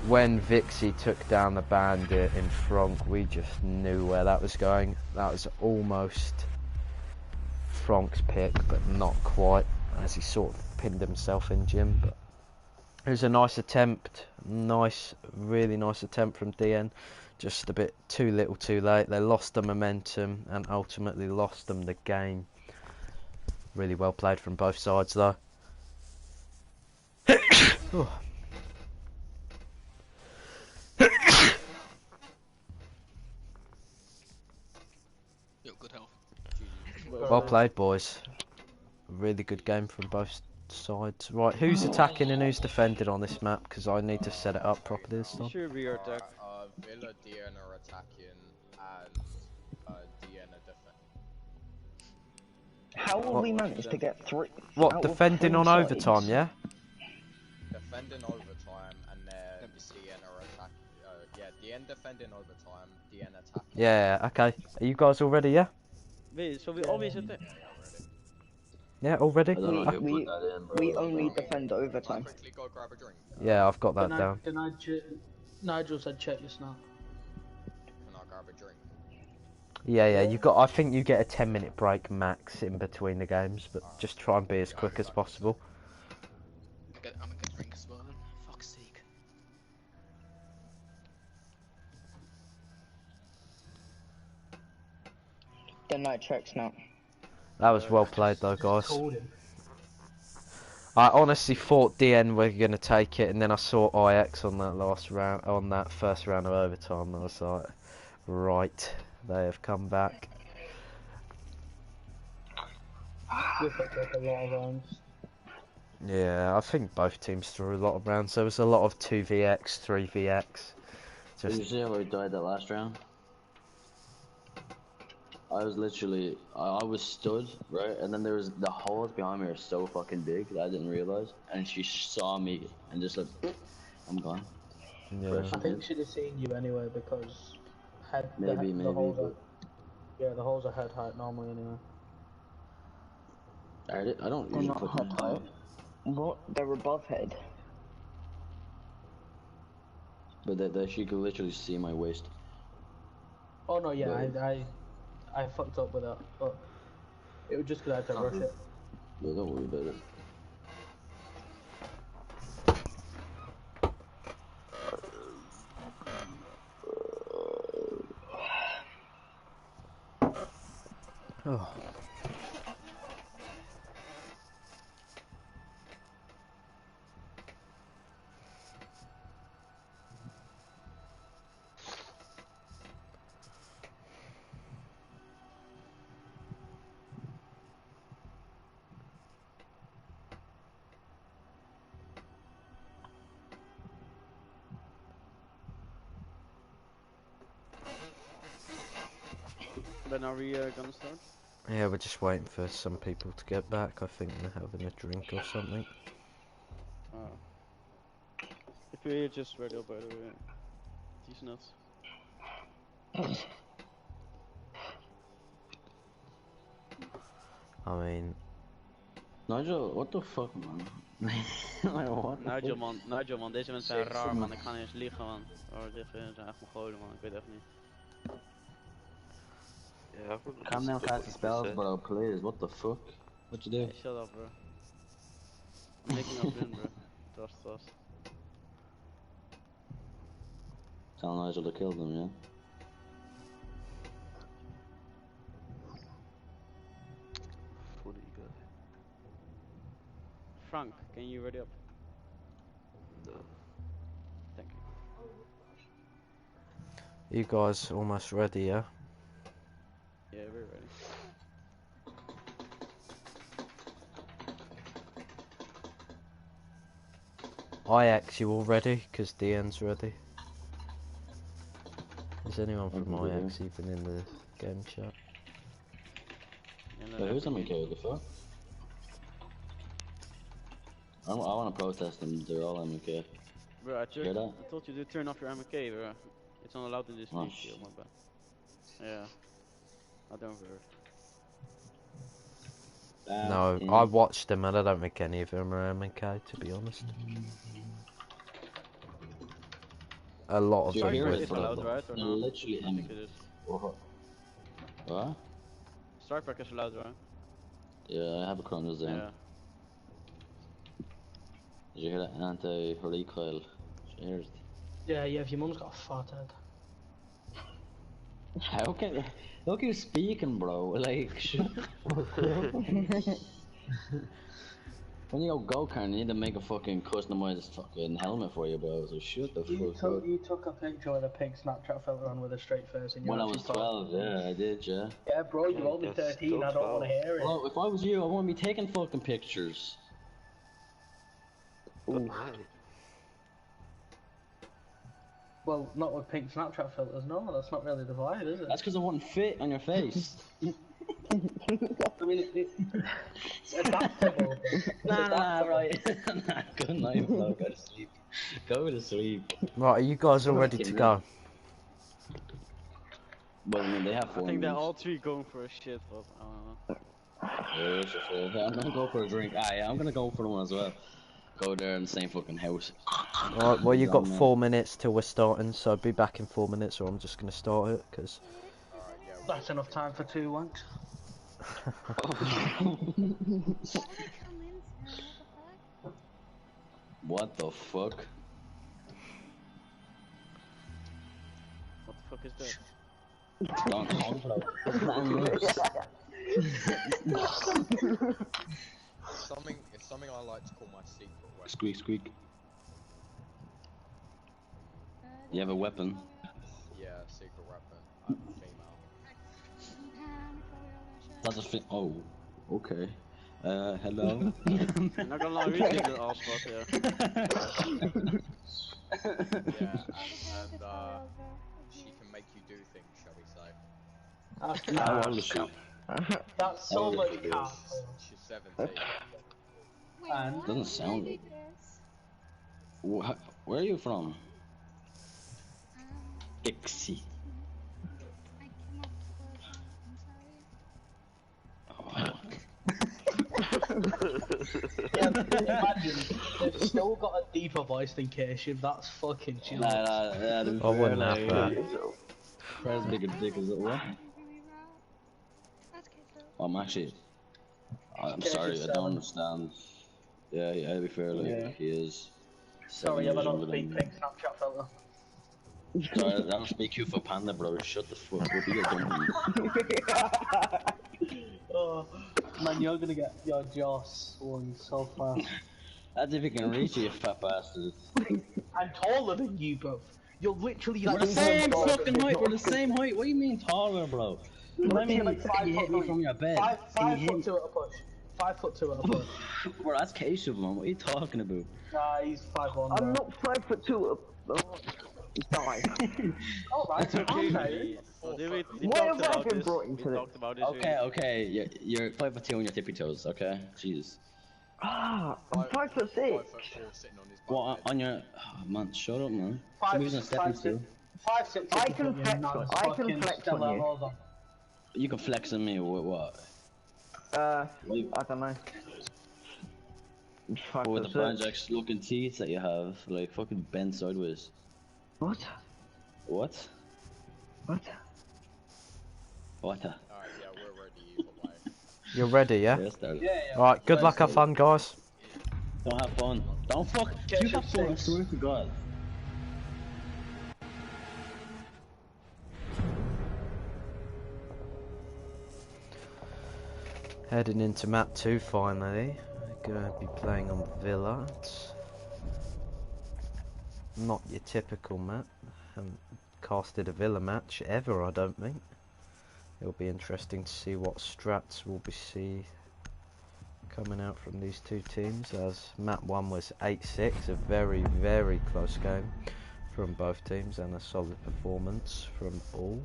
When Vixie took down the bandit in front, we just knew where that was going. That was almost Frank's pick, but not quite, as he sort of pinned himself in gym. But it was a nice attempt, really nice attempt from DN. Just a bit too little too late. They lost the momentum and ultimately lost them the game. Really well played from both sides though. Well played, boys. Really good game from both sides. Right, who's attacking and who's defending on this map? Because I need to set it up properly this time. Sure, we are attack. Villa, DN are attacking, and DN are defending. How will we manage to get three? What, defending on overtime, yeah? Defending overtime, and then DN are attacking. Yeah, DN defending overtime, DN attacking. Yeah, okay. Are you guys all ready, yeah? Wait, so we always attack? Yeah, all ready? We only defend overtime. Quickly go grab a drink. Yeah, I've got that down. Nigel said check just now. Can I grab a drink? Yeah, you got. I think you get a 10-minute break max in between the games, but just try and be as quick as possible. I'm gonna get a drink as well then. Fuck's sake. The night checks now. That was well played though, guys. I honestly thought DN were going to take it, and then I saw IX on that last round, on that first round of overtime. I was like, right, they have come back. Yeah, I think both teams threw a lot of rounds. There was a lot of 2vx, 3vx. Did you see how I died that last round? I was literally, I was stood, right, and then there was, the holes behind me are so fucking big that I didn't realize, and she saw me, and just like, I'm gone. Yeah. I think she'd have seen you anyway, because had maybe, the hold but up. Yeah, the holes are head height normally anyway. I don't They're really not fucking head height. What? They're above head. But that she could literally see my waist. Oh no, yeah, But- I fucked up with that, but it was just because I had to rush it. Yeah, don't worry about it. Oh. Then are we gonna start? Yeah, we're just waiting for some people to get back. I think they're having a drink or something. If we're just ready up, by the way. These nuts. I mean, Nigel, what the fuck, man? Like, what the Nigel fuck? man, deze mensen zijn raar man, ik ga niet eens liegen man. Oh, dit zijn echt Mongolen man, ik weet echt niet. Yeah, Calm down, fast spells, bro, please. What the fuck? What you do? Hey, shut up bro. I'm making a win bro. Trust us. Tell Nigel to kill them, yeah? Fully good. Frank, can you ready up? No. Thank you. you guys almost ready, yeah? Yeah, we're ready. IX, you all ready? Because DN's ready. Is anyone from IX even in the game chat? Wait, who's MK? The fuck? I want to protest them. They're all MK. Bro, I Hear that? told you to turn off your MK, bro. It's not allowed in this Oh, stream, my bad. Yeah. I don't heard. No, I watched them and I don't think any of them are MK, to be honest. A lot of You're them here were. with allowed, right, or not? literally I think it is. What? Strike Pack is allowed, right? Yeah, I have a Chronos then. Yeah. Did you hear that anti-recoil? Did you hear it? Yeah, if your mum's got a fat head. How can you speaking, bro? Like, shut when you go kart, you need to make a fucking customized fucking helmet for you, bro. So shut the fuck up. You took a picture with a pink Snapchat filter on with a straight face in your When I was 12, yeah, I did, yeah. Yeah, bro, you're Yeah, only that's 13, still I don't want to 12. hear it. Bro, if I was you, I wouldn't be taking fucking pictures. But why? Well, not with pink Snapchat filters, no, that's not really the vibe, is it? That's because it wouldn't fit on your face. I mean, it's adaptable. Nah, right. Nah, good night, bro. Go to sleep. Go to sleep. Right, are you guys all ready to go? But I mean, they have I 4 think they're moves. all three going for a shit, but I don't know. Yeah, I'm gonna go for a drink. Ah, yeah, I'm gonna go for one as well. Go there in the same fucking house. Alright, well you've got 4 minutes till we're starting, so be back in 4 minutes or I'm just going to start it, because... Alright, yeah. That's enough time for 2 wanks. What the fuck? What the fuck is that? Don't call for It's something I like to call my secret weapon. Squeak, squeak. You have a weapon? Yeah, secret weapon. I'm female. That's a fit. Oh, okay. Hello? I'm not gonna lie, we did the ass fuck, yeah. Yeah, and she can make you do things, shall we say. How old is she? That's somebody can't. She's 17. And Doesn't sound it. Where are you from? Yeah, imagine, they've still got a deeper voice than Keshiv, that's fucking chill. Nah, I wouldn't have that. Fred's bigger dick is it what? I'm actually. I'm sorry, I don't understand. Yeah, to be fair, like, he is. Sorry, I 7 years don't younger than speak me. pink Snapchat filter. Sorry, I don't speak you for Panda, bro. Shut the fuck up, you dumb. Oh, man, you're gonna get your jaw swung so fast. That's if you can reach you, you fat bastard. I'm taller than you both. You're literally We're like the same taller than fucking me. height, we're the same height. What do you mean taller, bro? What I mean, Like can you hit me from your bed? Can you hit me? 5'2" at a push. 5'2" at a push. Bro, that's Keshav, man. What are you talking about? Nah, he's 5'1". I'm not 5'2". Die. Alright, okay. We Why talked have I about been this. brought We into this? talked about this. Okay, you're 5'2" on your tippy toes, okay? Jesus. Ah, I'm 5'6". 5'4" sitting on his butt. What, on your... Oh, man, shut up, man. 5'6". 5'6". I can flex on you. You can flex on me with what? I don't know. With the 5'6". Banjax looking teeth that you have, like fucking bent sideways. What? What? What? What? Alright, yeah, we're ready either way. You're ready, yeah? Yeah. Alright, good luck, have fun, guys. Don't have fun. Don't fuck. You have fun, I swear to God. Heading into map 2 finally. We're gonna be playing on Villa. It's not your typical map. Haven't casted a Villa match ever, I don't think. It'll be interesting to see what strats we'll be coming out from these two teams, as map 1 was 8-6, a very, very close game from both teams and a solid performance from all.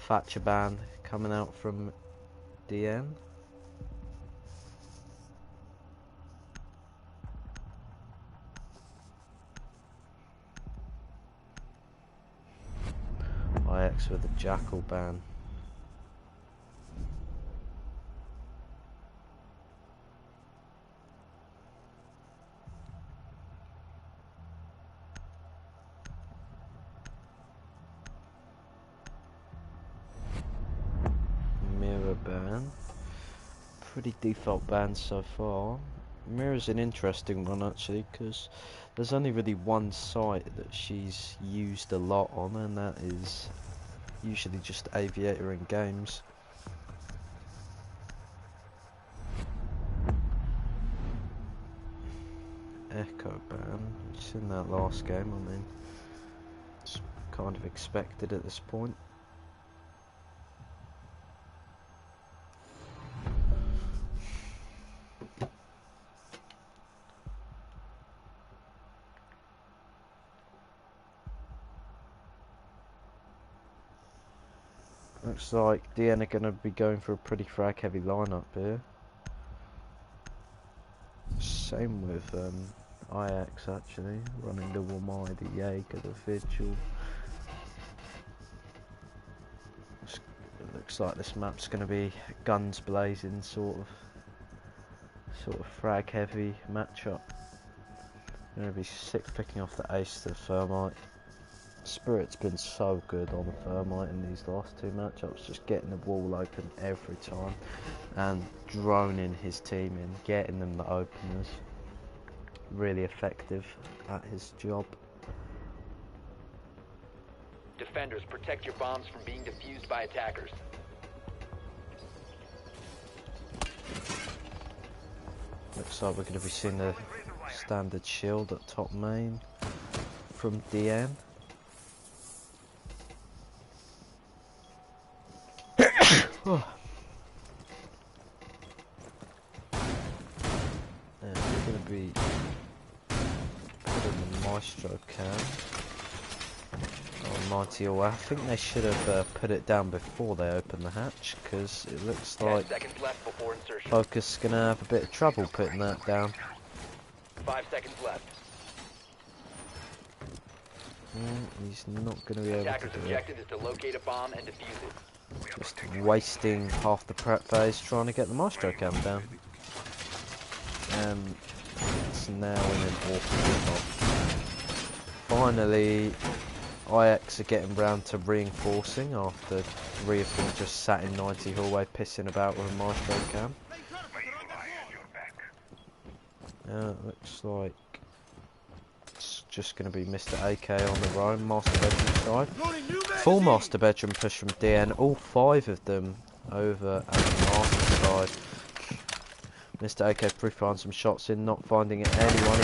Thatcherban coming out from DN. IX with a Jackal ban. Mirror ban. Pretty default ban so far. Mirror's an interesting one actually, because there's only really one site that she's used a lot on, and that is usually just Aviator in games. Echo ban, just in that last game, I mean, it's kind of expected at this point. Looks like DN are going to be going for a pretty frag heavy lineup here. Same with IX actually, running the Wamai, the Jaeger, the Vigil. It looks like this map's going to be guns blazing, sort of frag heavy matchup. Going to be sick picking off the ace to the Thermite. Spirit's been so good on the Thermite in these last two matchups, just getting the wall open every time and droning his team in, getting them the openers. Really effective at his job. Defenders, protect your bombs from being defused by attackers. Looks like we're going to be seeing the standard shield at top main from DN. Oh. Yeah, we're going to be putting the Maestro cam on Mighty All. I think they should have put it down before they opened the hatch, because it looks like 10 seconds left before insertion. Focus is going to have a bit of trouble putting that down. 5 seconds left. He's not going to be able to Attacker's do it. objective is to locate a bomb and defuse it. Just wasting half the prep phase trying to get the Maestro cam down. and it's now in an awful spot. Finally, IX are getting round to reinforcing after 3 of them just sat in 90 hallway pissing about with a maestro cam. Looks like it's just going to be Mr. AK on the roam, master bedroom side. Full master bedroom push from DN, all 5 of them over at the master side. Mr. AK pre-firing some shots in, not finding anyone.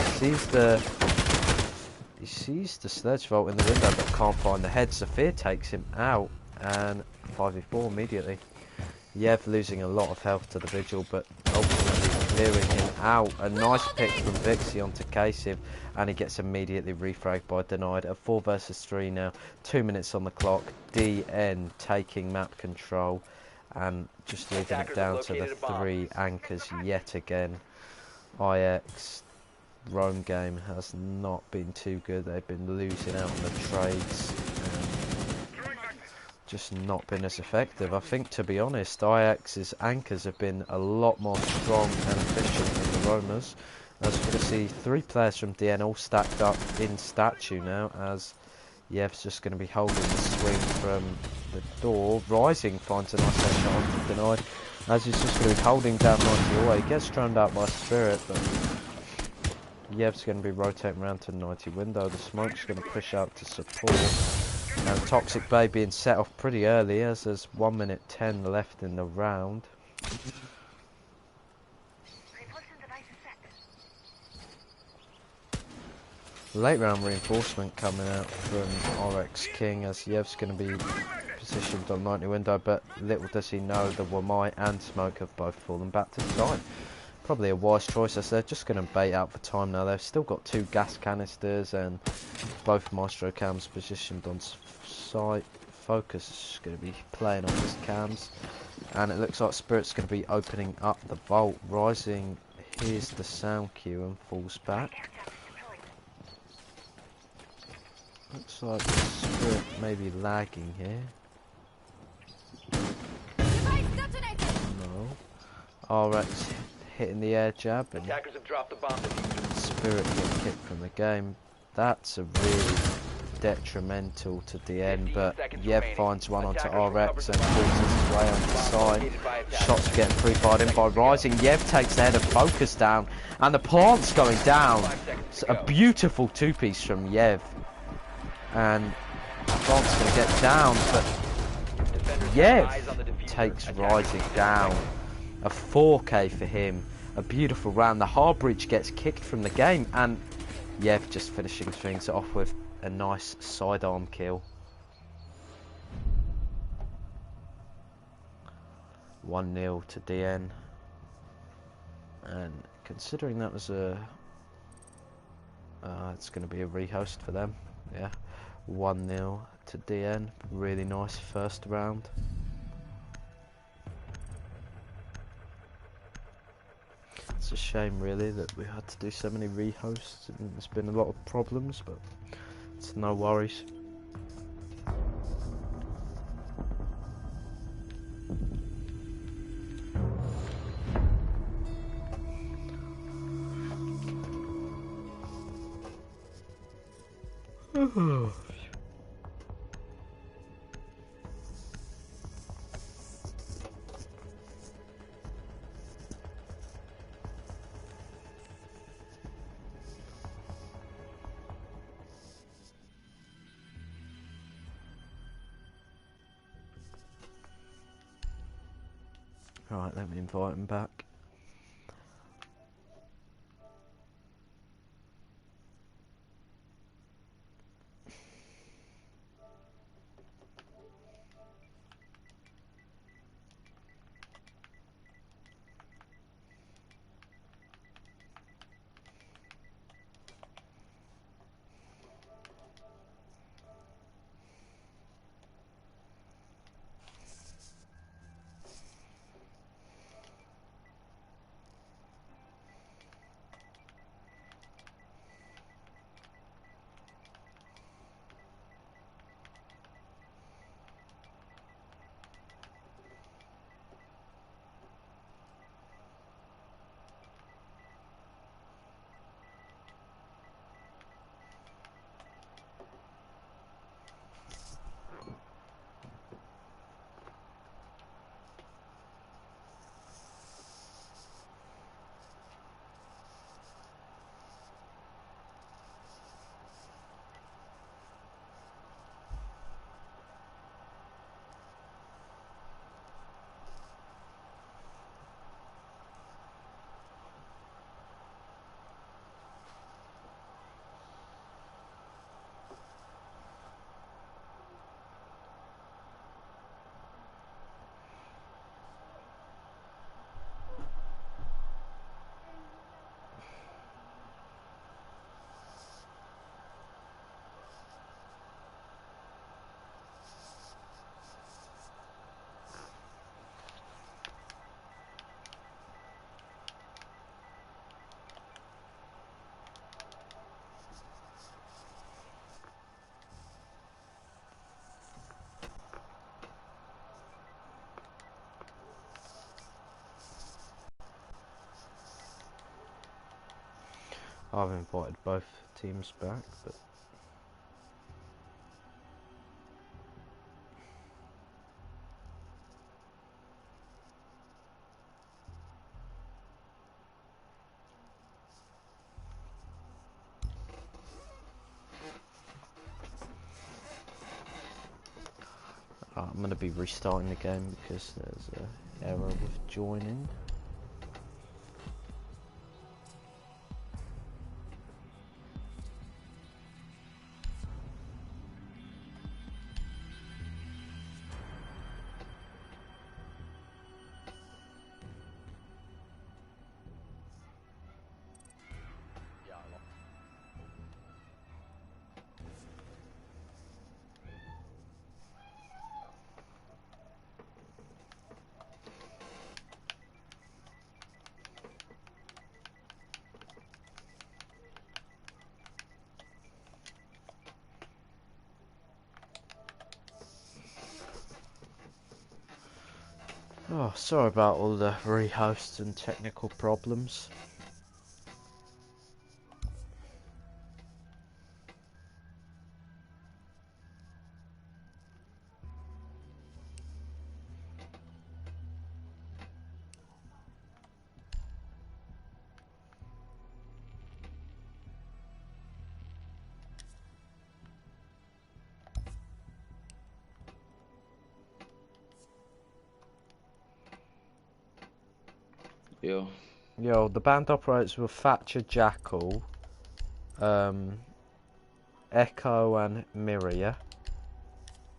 He sees the sledge vault in the window but can't find the head. Sophia takes him out and 5v4 immediately. Yev losing a lot of health to the vigil but ultimately clearing him out. A nice pick from Vixie onto Kasiv and he gets immediately refragged by Denied. A 4 versus 3 now, 2 minutes on the clock. DN taking map control and just leaving it down to the 3 anchors yet again. IX roam game has not been too good. They've been losing out on the trades and just not been as effective. I think, to be honest, IX's anchors have been a lot more strong and efficient than the roamers. As we're going to see 3 players from DN all stacked up in statue now, as Yev's just going to be holding the swing from the door. Rising finds a nice headshot onto Denied, as he's just going to be holding down 90 away. He gets drowned out by Spirit, but Yev's going to be rotating around to 90 window. The smoke's going to push out to support. And Toxic Bay being set off pretty early, as there's 1 minute 10 left in the round. Late round reinforcement coming out from RX King, as Yev's going to be positioned on 90 window, but little does he know the Wamai and Smoke have both fallen back to side. Probably a wise choice, as they're just going to bait out for time now. They've still got 2 gas canisters and both Maestro cams positioned on site. Focus is going to be playing on his cams, and it looks like Spirit's going to be opening up the vault. Rising hears the sound cue and falls back. Looks like Spirit may be lagging here. No. RX hitting the air jab and Attackers have dropped the bomb diffuser. Spirit get kicked from the game. That's a really detrimental to the end, but Yev finds one onto RX and forces his way on the side. Shots getting pre-fired in by Rising. Yev takes the head of Focus down, and the plant's going down. It's a beautiful 2-piece from Yev, and the plant's going to get down, but Yev takes Rising down. A 4k for him. A beautiful round. The Harbridge gets kicked from the game, and Yev just finishing things off with a nice sidearm kill. 1-0 to DN. And considering that was a... it's going to be a rehost for them. Yeah. 1-0 to DN. Really nice first round. It's a shame really that we had to do so many rehosts, and there's been a lot of problems, but it's no worries. Right, let me invite him back. I've invited both teams back, but I'm going to be restarting the game because there's an error with joining. Yeah, I lost. Oh, sorry about all the rehosts and technical problems. Yo. Yo, the band operators were Thatcher, Jackal, Echo and Mirror, yeah?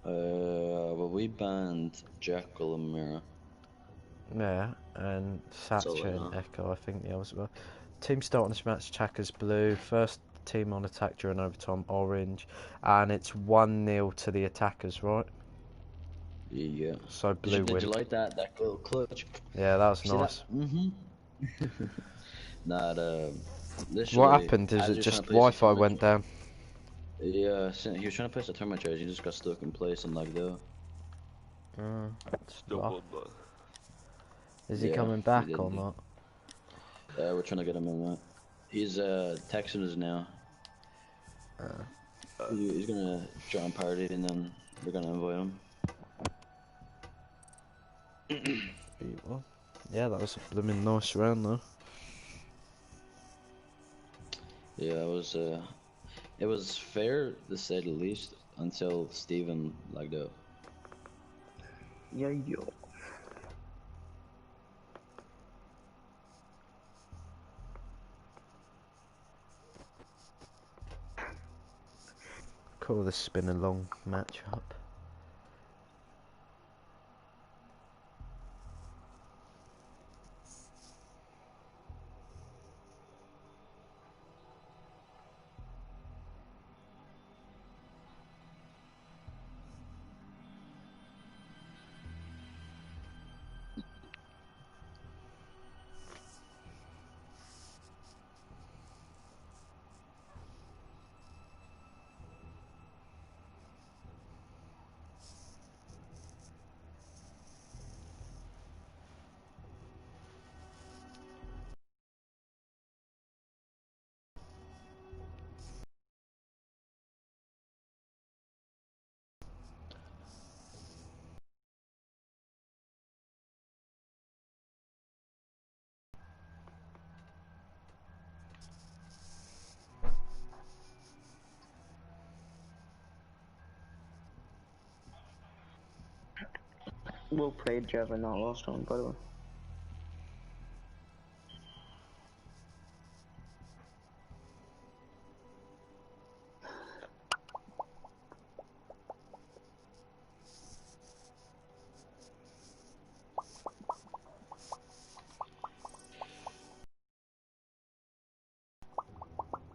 Well, we banned Jackal and Mirror. Yeah, and Thatcher So, and Echo, I think the others were. Team starting this match, attackers blue. First team on attack during overtime, orange. And it's 1-0 to the attackers, right? Yeah. So blue Did you win. like that little clutch? Yeah, that was See nice. that? Mm-hmm. Nah, What literally, happened? Is as it he was trying just to place the Wi-Fi tournament, went down? yeah, he was trying to place the tournament charge, he just got stuck in place and lagged out. Still Well, won, but is he Yeah, coming he back did. or not? We're trying to get him in that. He's texting us now. He's gonna join party and then we're gonna invite him. Well, yeah, that was a blooming nice round though. Yeah, it was fair to say the least until Steven lagged out. Yeah, yo. Cool, this has been a long match-up. Well played, Java, not lost on, by the way.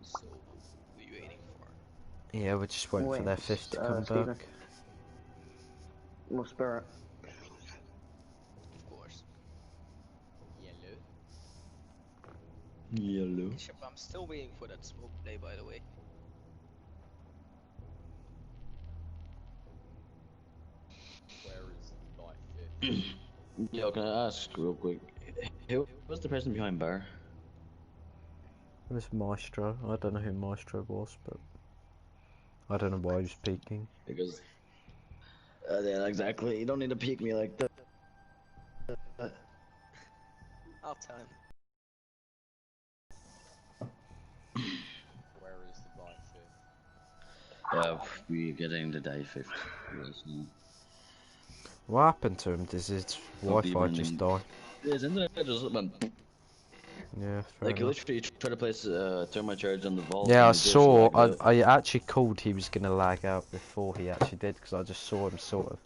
So, what are you waiting for? Yeah, we're just waiting for their fifth to come Steven. back. Well, Spirit. Of course. Yellow. Yellow. Bishop, I'm still waiting for that smoke play, by the way. Where is Life 50? Yo, can I ask real quick? Who was the person behind bar? It was Maestro. I don't know who Maestro was, but I don't know why he was peeking. Because yeah, exactly. You don't need to peek me like that. I'll tell him. Where is the right fifth? We're getting the day 50. What happened to him? Does his Wi-Fi just die? Isn't it? Just went. Yeah, fair Like enough. literally, you try to place thermal charge on the vault. Yeah, I and it just saw. lagged out. I actually called he was gonna lag out before he actually did, because I just saw him sort of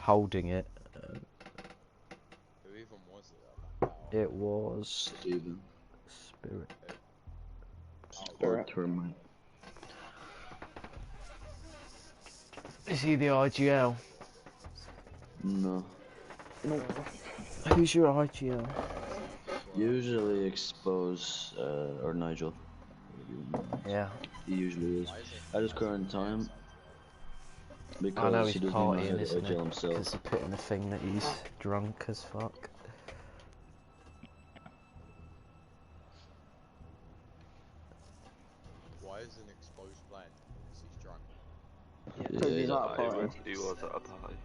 holding it. Who even was it? It was Steven. Spirit. Or termite. Is he the IGL? No. Who's your IGL? Usually expose or Nigel. Yeah. He usually is. At his current time. Because I know he he's doesn't know how partying, to isn't IGL it? himself. Because he put in the thing that he's drunk as fuck. Why is an exposed plant? Because he's drunk. Because he's Yeah, at a party. He was at a party.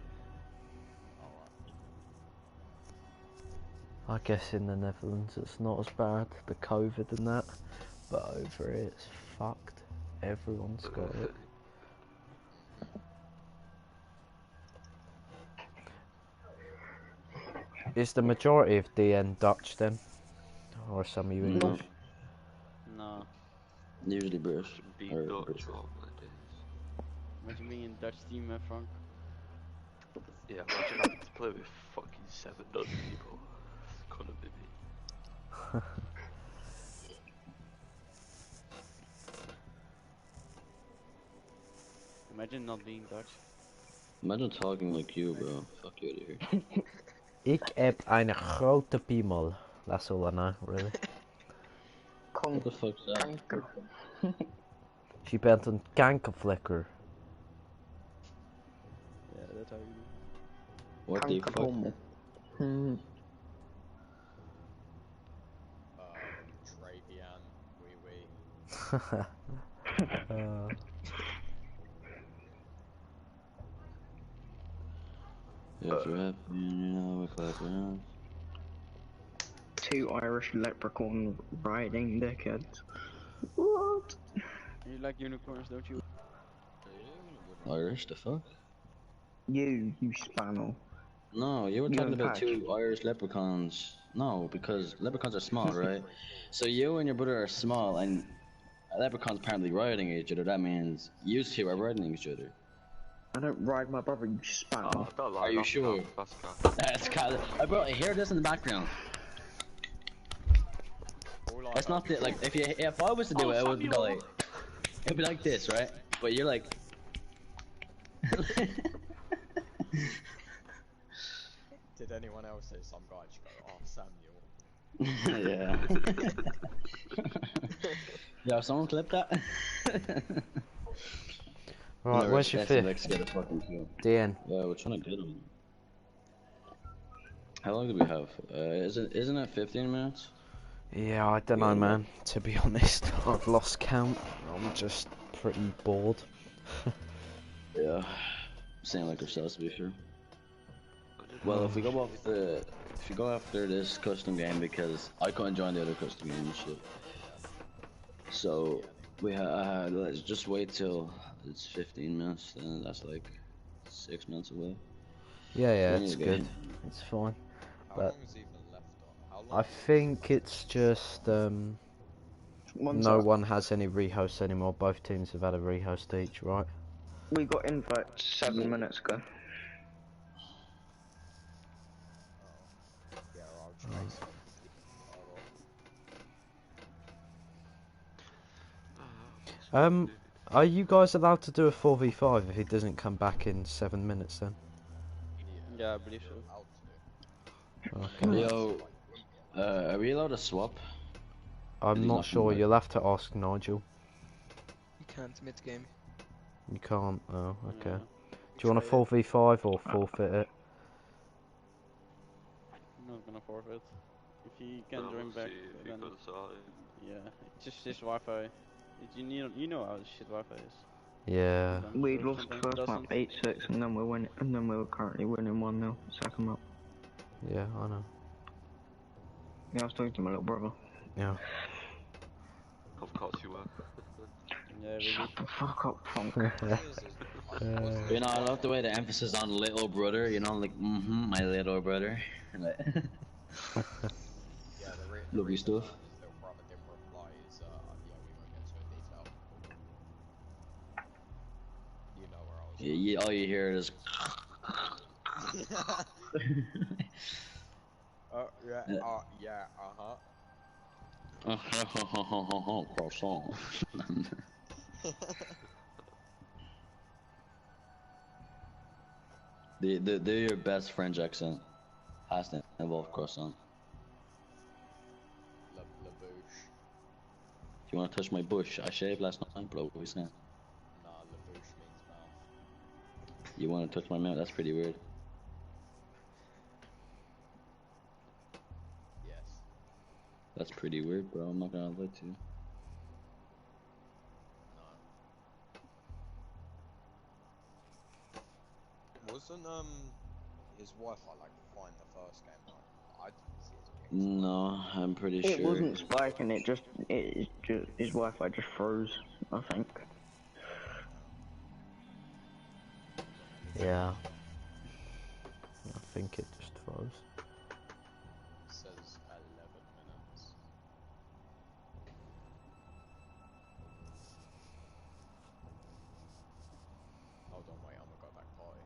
I guess in the Netherlands it's not as bad, the COVID and that, but over here it's fucked. Everyone's got it. Is the majority of DN Dutch then? Or some of you English? No. Usually British. Be Or Dutch British. all my days. Imagine being in Dutch team, Frank. Yeah, imagine having to play with fucking 7 Dutch people. Couldn't be me. Imagine not being Dutch. Imagine talking like you, bro. Fuck you out of here. Ik heb een grote piemel. That's all I know, really. What the fuck's that? Kanker. Je bent een kankervlekker. Yeah, that's how you do. What the fuck? Kankerhommel. Travian, wee wee. If you're happy, you know, we clap around. 2 Irish leprechaun riding dickheads. What? You like unicorns, don't you? Irish, the fuck? You spannel. No, you were You talking and about Patch. 2 Irish leprechauns. No, because leprechauns are small, right? So you and your brother are small, and leprechauns apparently riding each other. That means you two are riding each other. I don't ride my brother, you Oh, spannel. don't lie, Are you that's sure? calm, that's calm. That's kind of. Bro, I hear this in the background. It's not the, like if I was to do it, it would go like it'd be like this, right? But you're like. Did anyone else say some guy just go, oh, Samuel? Yeah. Yeah, someone clip that. Right, where's your fifth? Let's get a fucking kill. DN. Yeah, we're trying to get him. How long do we have? Isn't it 15 minutes? Yeah, I don't know, man. To be honest, I've lost count. I'm just pretty bored. Yeah. Same like ourselves, to be fair. Well, if we go after this custom game, because I couldn't join the other custom game and shit. So we let's just wait till it's 15 minutes, then that's like 6 minutes away. Yeah, We it's need to get good. in. It's fine. How But long is even left on? How long I think it's just One no sec. one has any rehosts anymore. Both teams have had a rehost each, right? We got invite 7 minutes ago. Yeah, I'll chase him. Are you guys allowed to do a 4v5 if he doesn't come back in 7 minutes then? Yeah, I believe so. Okay. Yo, are we allowed to swap? I'm Did he not not come sure. back? You'll have to ask Nigel. You can't mid-game. You can't. Oh, okay. Yeah. Do you want a 4v5 or forfeit it? I'm not gonna forfeit. If you can We'll join back, see if he then goes out. yeah, it's just this Wi-Fi. You know how shit Wi-Fi is. Yeah. Sometimes We works, lost sometimes first map doesn't. 8-6 and then we were currently winning 1-0 second map. Yeah, I know. Yeah, I was talking to my little brother. Yeah. Of course you were. Yeah, we Shut did. the fuck up, punk. You know, I love the way the emphasis on little brother. You know, like my little brother. Like, Yeah, the lovely reason stuff. why his little brother didn't reply is, yeah, we won't get into it in detail. You know where I was Yeah, all you hear is. yeah, Croissant. They're your best French accent. Has to involve croissant. La bouche. If you want to touch my bush, I shaved last night, bro. What are you saying? Nah, la bouche means mouth. You want to touch my mouth? That's pretty weird. Yes. That's pretty weird, bro. I'm not gonna lie to you. No. Wasn't his Wi-Fi like fine the first game? Like, I didn't see his ping. No, I'm pretty It sure. wasn't spiking, his Wi-Fi just froze, I think. Yeah. I think it just froze. It says 11 minutes. Hold on, wait, I'm gonna go back party.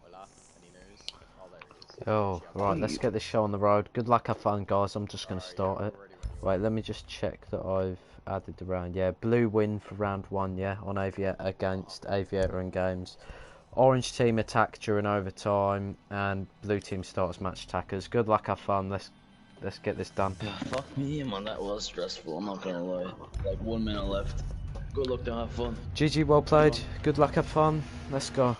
Hola, any news? Oh, there it is. Oh, right, let's get this show on the road. Good luck, have fun, guys. I'm just going to start it. Wait, let me just check that I've added the round. Yeah, blue win for round 1, yeah, on Aviator against Aviator and Games. Orange team attack during overtime, and blue team starts match attackers. Good luck, have fun. Let's get this done. Fuck me, man. That was stressful. I'm not gonna lie. Like 1 minute left. Good luck to have fun. GG, well played. Good luck, have fun. Let's go.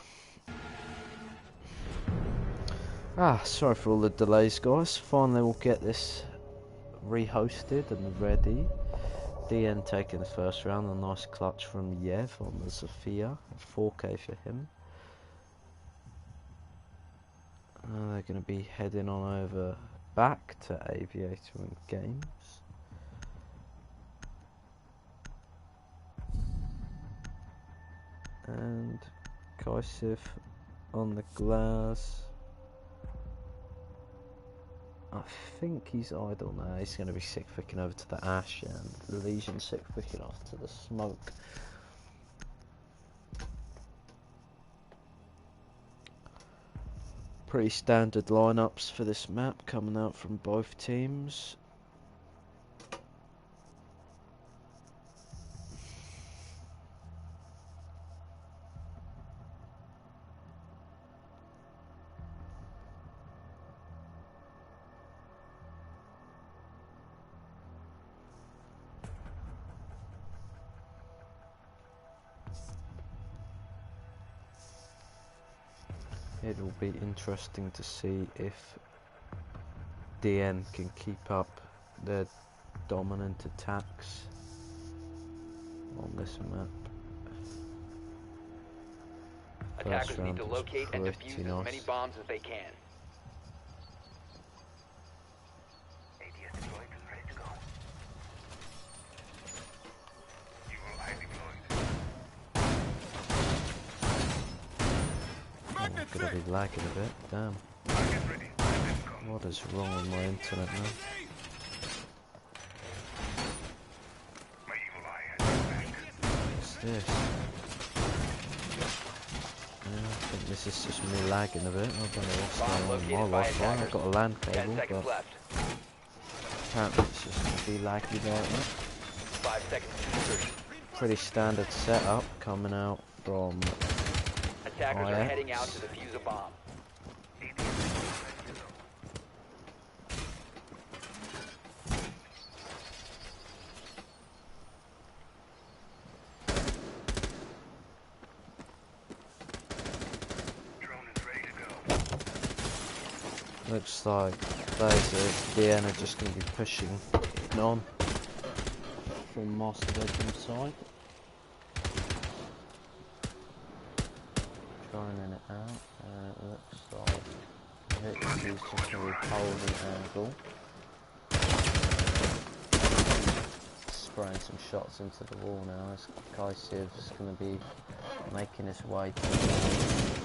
Sorry for all the delays, guys. Finally, we'll get this rehosted and ready. DN taking the first round, a nice clutch from Yev on the Sophia, 4k for him. They're going to be heading on over back to Aviator and Games. And Kaisif on the glass. I think he's idle now. He's going to be sick flicking over to the Ash, and the Legion sick flicking off to the Smoke. Pretty standard lineups for this map coming out from both teams. It'll be interesting to see if DN can keep up their dominant attacks on this map. Attackers need to locate and defuse as many nice. bombs as they can. I'm gonna be lagging a bit, damn. What is wrong with my internet now? What's this? Yeah, I think this is just me lagging a bit. I don't know what's going on in my Wi-Fi. I've got a LAN cable, but apparently it's just gonna be laggy like that. 5 seconds to insertion. Pretty standard setup coming out from Attackers are heading out to defuse a bomb. Looks like those DN are just going to be pushing on from master bedroom side. Trying it out, and it looks like he's just going to be holding angle. Spraying some shots into the wall now as Kaisiv's going to be making his way to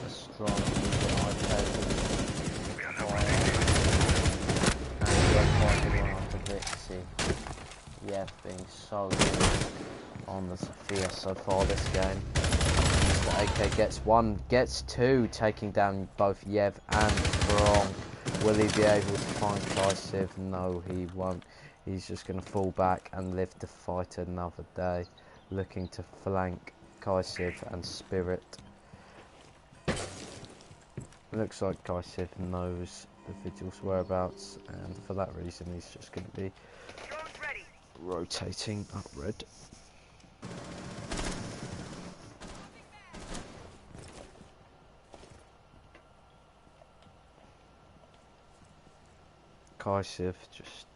a strong iPad. And we're finding one onto Vixie. Yeah, being so good on the Sophia so far this game. Mr. AK gets one, gets two, taking down both Yev and Gronk. Will he be able to find Kaisiv? No, he won't. He's just going to fall back and live to fight another day. Looking to flank Kaisiv and Spirit. Looks like Kaisiv knows the Vigil's whereabouts, and for that reason he's just going to be rotating up red. Kaisiv just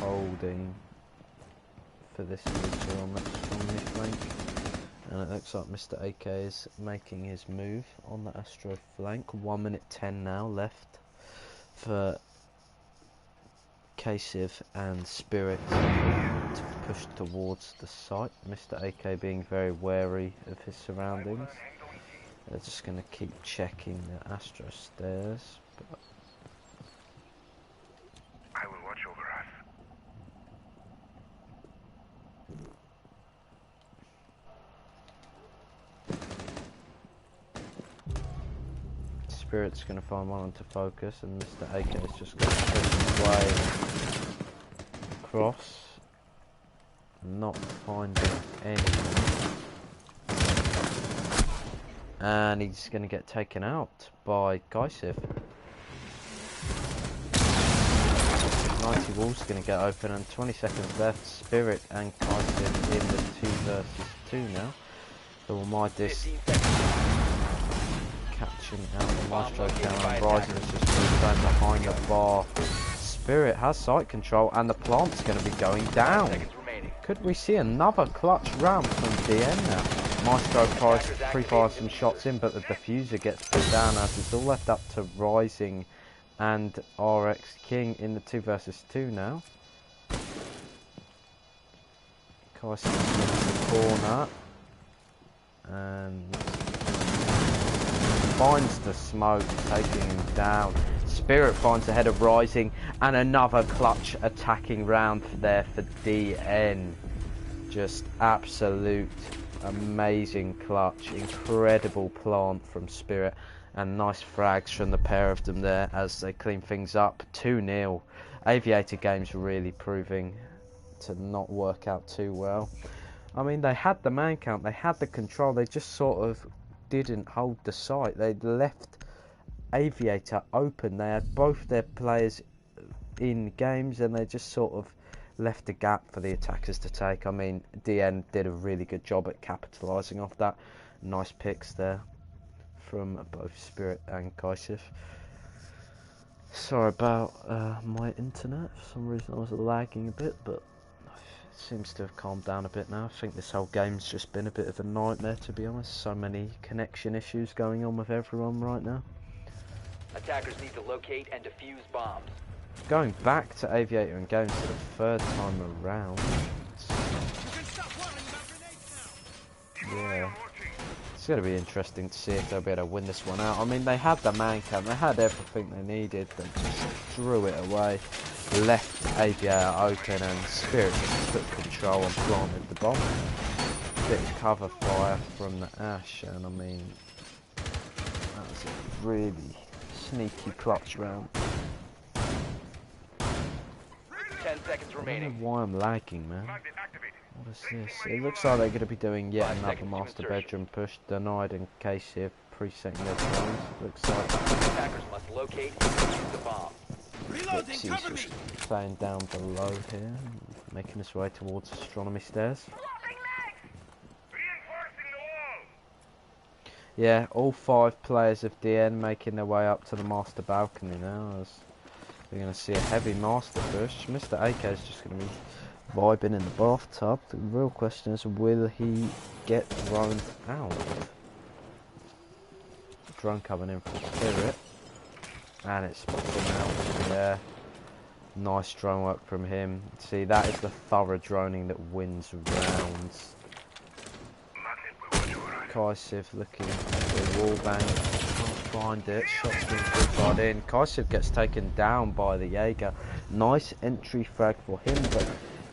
holding for this Vigil on that strongly flank. And it looks like Mr. AK is making his move on the Astro flank. 1 minute 10 now left for Kaisiv and Spirit to push towards the site. Mr. AK being very wary of his surroundings. They're just going to keep checking the Astro stairs. But I will watch over us. Spirit's going to find one onto focus, and Mr. AK is just going to push his way across, not finding anyone, and he's going to get taken out by Kaisiv. 90 walls going to get open, and 20 seconds left. Spirit and Kaisiv in the 2 versus 2 now. So Midas catching out the Maestro down. Ryzen is just going behind the bar. Spirit has site control, and the plant's going to be going down. Could we see another clutch round from DN now? Maestro pre-fires some shots in, but the diffuser gets put down as it's all left up to Rising and RX King in the 2 versus 2 now. Kaisiv's in the corner. and finds the smoke, taking him down. Spirit finds the head of Rising, and another clutch attacking round there for DN. Just absolute amazing clutch, incredible plant from Spirit, and nice frags from the pair of them there as they clean things up. 2-0. Aviator Games really proving to not work out too well. I mean, they had the man count, they had the control, they just sort of didn't hold the site. They left Aviator open. They had both their players in games, and they just sort of left a gap for the attackers to take. I mean, DN did a really good job at capitalising off that. Nice picks there from both Spirit and Kaisif. Sorry about my internet. For some reason I was lagging a bit, but it seems to have calmed down a bit now. I think this whole game's just been a bit of a nightmare, to be honest. So many connection issues going on with everyone right now. Attackers need to locate and defuse bombs. Going back to Aviator and Games for the third time around. Yeah. It's going to be interesting to see if they'll be able to win this one out. I mean, they had the man count, they had everything they needed, they just threw it away. Left Aviator open, and Spirit just took control and planted the bomb. Bit of cover fire from the Ash, and I mean, that was a really sneaky clutch round. 10 seconds I remaining. don't know why I'm lagging, man. What is this? It looks like they're going to be doing yet 5 another seconds to master insertion. bedroom push. Denied in case here, presetting their drones. Looks like Attackers must locate and defuse the bomb. Vixie's just playing down below here, making his way towards astronomy stairs. Yeah, all 5 players of DN making their way up to the master balcony now, as we're going to see a heavy master push. Mr. AK is just going to be vibing in the bathtub. The real question is, will he get droned out? Drone coming in from Spirit, and it's spotted out. Yeah, nice drone work from him. See, that is the thorough droning that wins rounds. Kaisif looking for a wall bang, can't find it. Shots being fired in. Kaisif gets taken down by the Jaeger. Nice entry frag for him, but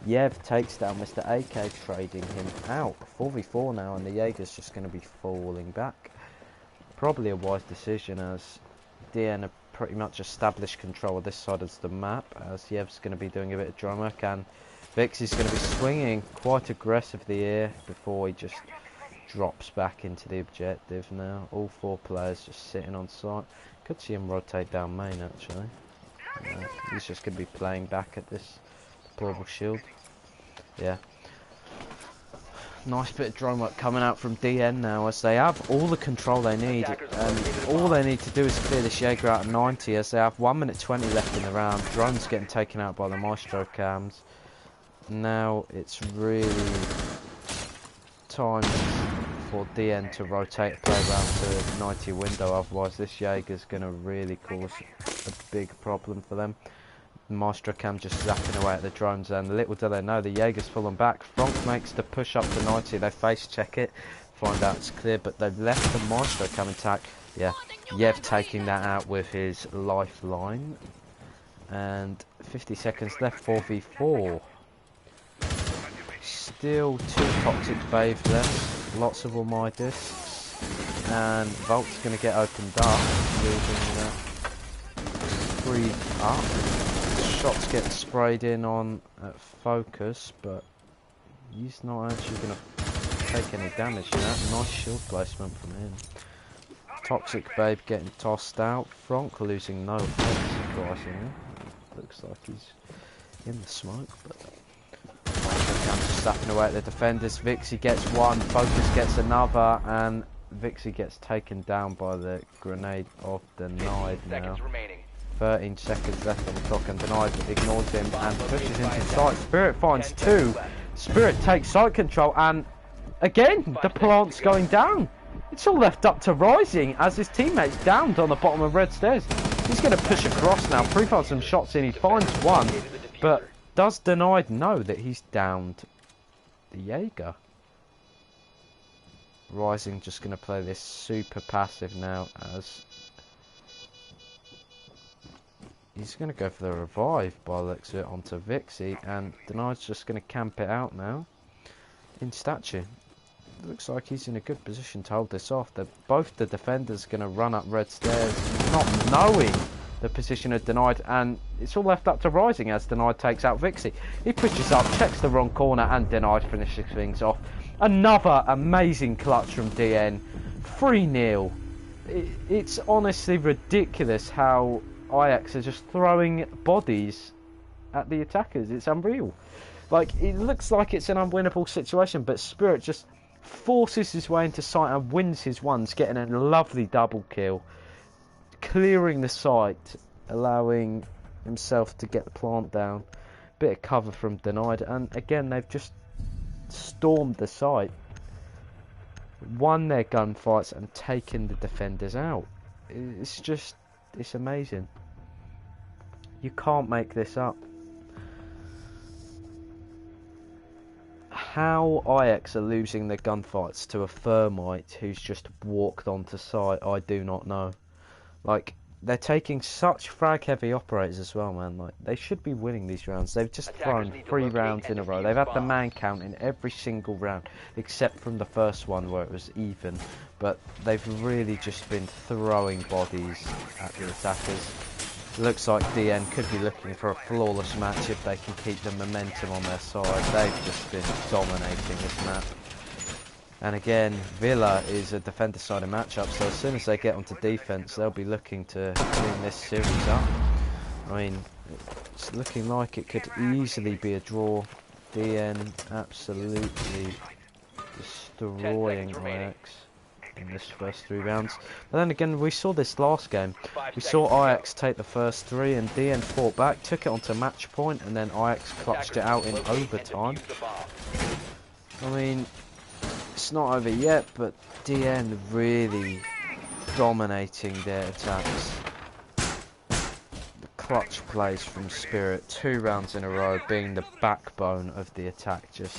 Yev takes down Mr. AK, trading him out. 4v4 now, and the Jaeger's just going to be falling back. Probably a wise decision, as DN have pretty much established control of this side of the map, as Yev's going to be doing a bit of drone work, and Vix is going to be swinging quite aggressively here before he just drops back into the objective now. All 4 players just sitting on site. Could see him rotate down main, actually. He's just going to be playing back at this deployable shield. Yeah. Nice bit of drone work coming out from DN now, as they have all the control they need, and all they need to do is clear this Jaeger out of 90, as they have 1 minute 20 left in the round. Drones getting taken out by the Maestro cams. Now it's really time for DN to rotate the play around to the 90 window, otherwise this Jaeger's going to really cause a big problem for them. Maestro cam just zapping away at the drones, and little do they know the Jaeger's fallen back. Frank makes the push up to 90, they face check it, find out it's clear, but they've left the Maestro cam intact. Yeah, Yev taking that out with his lifeline, and 50 seconds left, 4v4. Still 2 toxic babe left, lots of Almightis, and Volt's going to get opened up, losing freed up. Shots get sprayed in on at focus, but he's not actually going to take any damage in that. Nice shield placement from him. Toxic Babe getting tossed out. Frank losing no effect, surprisingly. Looks like he's in the smoke, but I'm just snapping away at the defenders. Vixie gets one, Focus gets another, and Vixie gets taken down by the grenade of Denied now. 13 seconds left on the clock, and Denied ignores him and pushes into sight. Spirit finds 2. Spirit takes site control, and again the plant's going down. It's all left up to Rising as his teammates downed on the bottom of red stairs. He's going to push across now, pre-fire some shots in, he finds one, but does Denied know that he's downed the Jaeger? Rising just going to play this super passive now as he's going to go for the revive by the looks of it onto Vixie, and Denied's just going to camp it out now in statue. Looks like he's in a good position to hold this off. Both the defenders going to run up red stairs, not knowing the position of Denied, and it's all left up to Rising as Denied takes out Vixie. He pushes up, checks the wrong corner, and Denied finishes things off. Another amazing clutch from DN. 3-0. It's honestly ridiculous how Ajax are just throwing bodies at the attackers. It's unreal. Like, it looks like it's an unwinnable situation, but Spirit just forces his way into sight and wins his ones, getting a lovely double kill, clearing the site, allowing himself to get the plant down. Bit of cover from Denied, and again they've just stormed the site, won their gunfights and taken the defenders out. It's amazing. You can't make this up. How Ajax are losing their gunfights to a Thermite who's just walked onto site, I do not know. Like, they're taking such frag heavy operators as well, man. Like, they should be winning these rounds. They've just thrown 3 rounds in a row. They've had the man count in every single round except from the first one where it was even, but they've really just been throwing bodies at the attackers. Looks like DN could be looking for a flawless match if they can keep the momentum on their side. They've just been dominating this map. And again, Villa is a defender-sided matchup, so as soon as they get onto defence, they'll be looking to clean this series up. I mean, it's looking like it could easily be a draw. DN absolutely destroying Ajax in this first 3 rounds. But then again, we saw this last game. We saw Ajax take the first 3 and DN fought back, took it onto match point, and then Ajax clutched it out in overtime. I mean, it's not over yet, but DN really dominating their attacks. The clutch plays from Spirit, 2 rounds in a row, being the backbone of the attack, just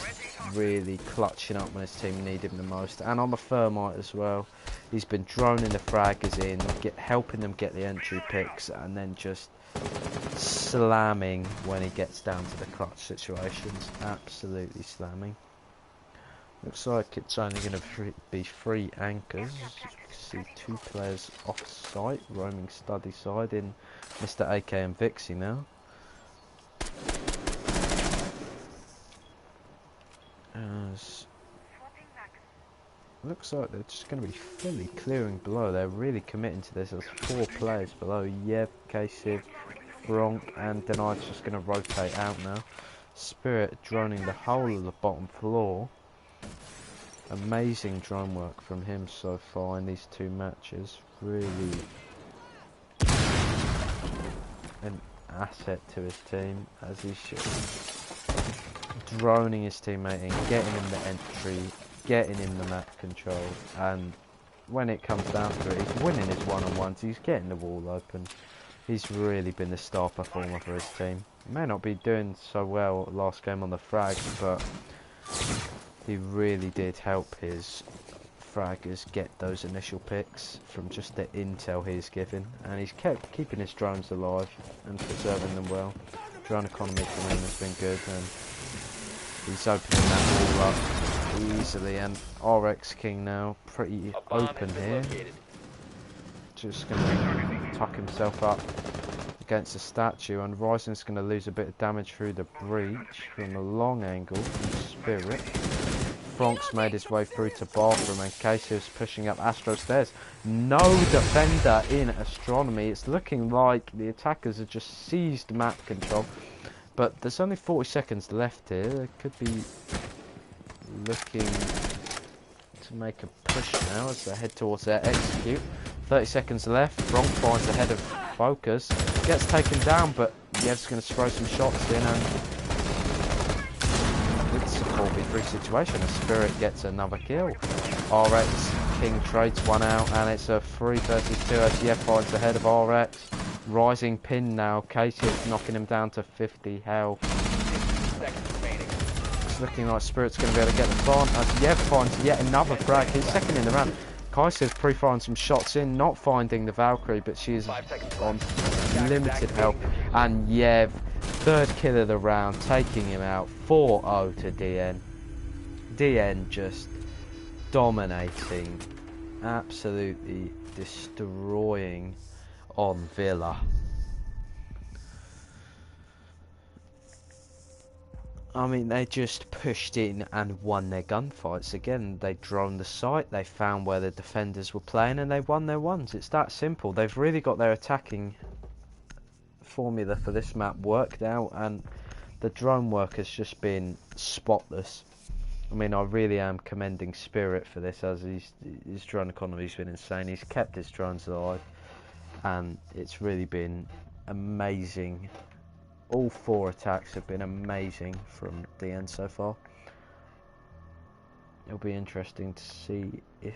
really clutching up when his team need him the most. And on the Thermite as well, he's been droning the fraggers in, helping them get the entry picks, and then just slamming when he gets down to the clutch situations. Absolutely slamming. Looks like it's only going to be 3 anchors. You can see 2 players off site, roaming study side in Mr. AK and Vixie now. Looks like they're just going to be fully clearing below. They're really committing to this. There's 4 players below. Yev, Kasiv, Bronk, and Denied's just going to rotate out now. Spirit droning the whole of the bottom floor. Amazing drone work from him so far in these 2 matches. Really an asset to his team, as he should. Droning his teammate in, getting him the entry, getting him the map control, and when it comes down to it, he's winning his one-on-ones, he's getting the wall open. He's really been the star performer for his team. He may not be doing so well last game on the frag, but he really did help his fraggers get those initial picks from just the intel he's given, and he's kept keeping his drones alive and preserving them well. Drone economy for him has been good, and he's opening that wall up easily. And RX King now pretty open here, just going to tuck himself up against the statue, and Rising's going to lose a bit of damage through the breach from a long angle from Spirit. Bronx made his way through to bathroom, and Casey's pushing up Astro stairs. No defender in Astronomy. It's looking like the attackers have just seized map control, but there's only 40 seconds left here. They could be looking to make a push now as they head towards their execute. 30 seconds left. Bronx finds ahead of Focus, gets taken down, but Yev's going to throw some shots in, and it's a 4v3 situation as Spirit gets another kill. RX King trades one out, and it's a 3 versus 2 as Yev finds ahead of RX. Rising pin now, Casey knocking him down to 50 health. It's looking like Spirit's going to be able to get the plant. Yev finds yet another frag. He's second in the round. Kaisiv's pre-firing some shots in, not finding the Valkyrie, but she is on limited health. And Yev, third kill of the round, taking him out 4-0 to DN. DN just dominating, absolutely destroying on Villa. I mean, they just pushed in and won their gunfights. Again, they droned the site, they found where the defenders were playing, and they won their ones. It's that simple. They've really got their attacking formula for this map worked out, and the drone work has just been spotless. I mean, I really am commending Spirit for this, as his drone economy's been insane. He's kept his drones alive, and it's really been amazing. All 4 attacks have been amazing from DN so far. It'll be interesting to see if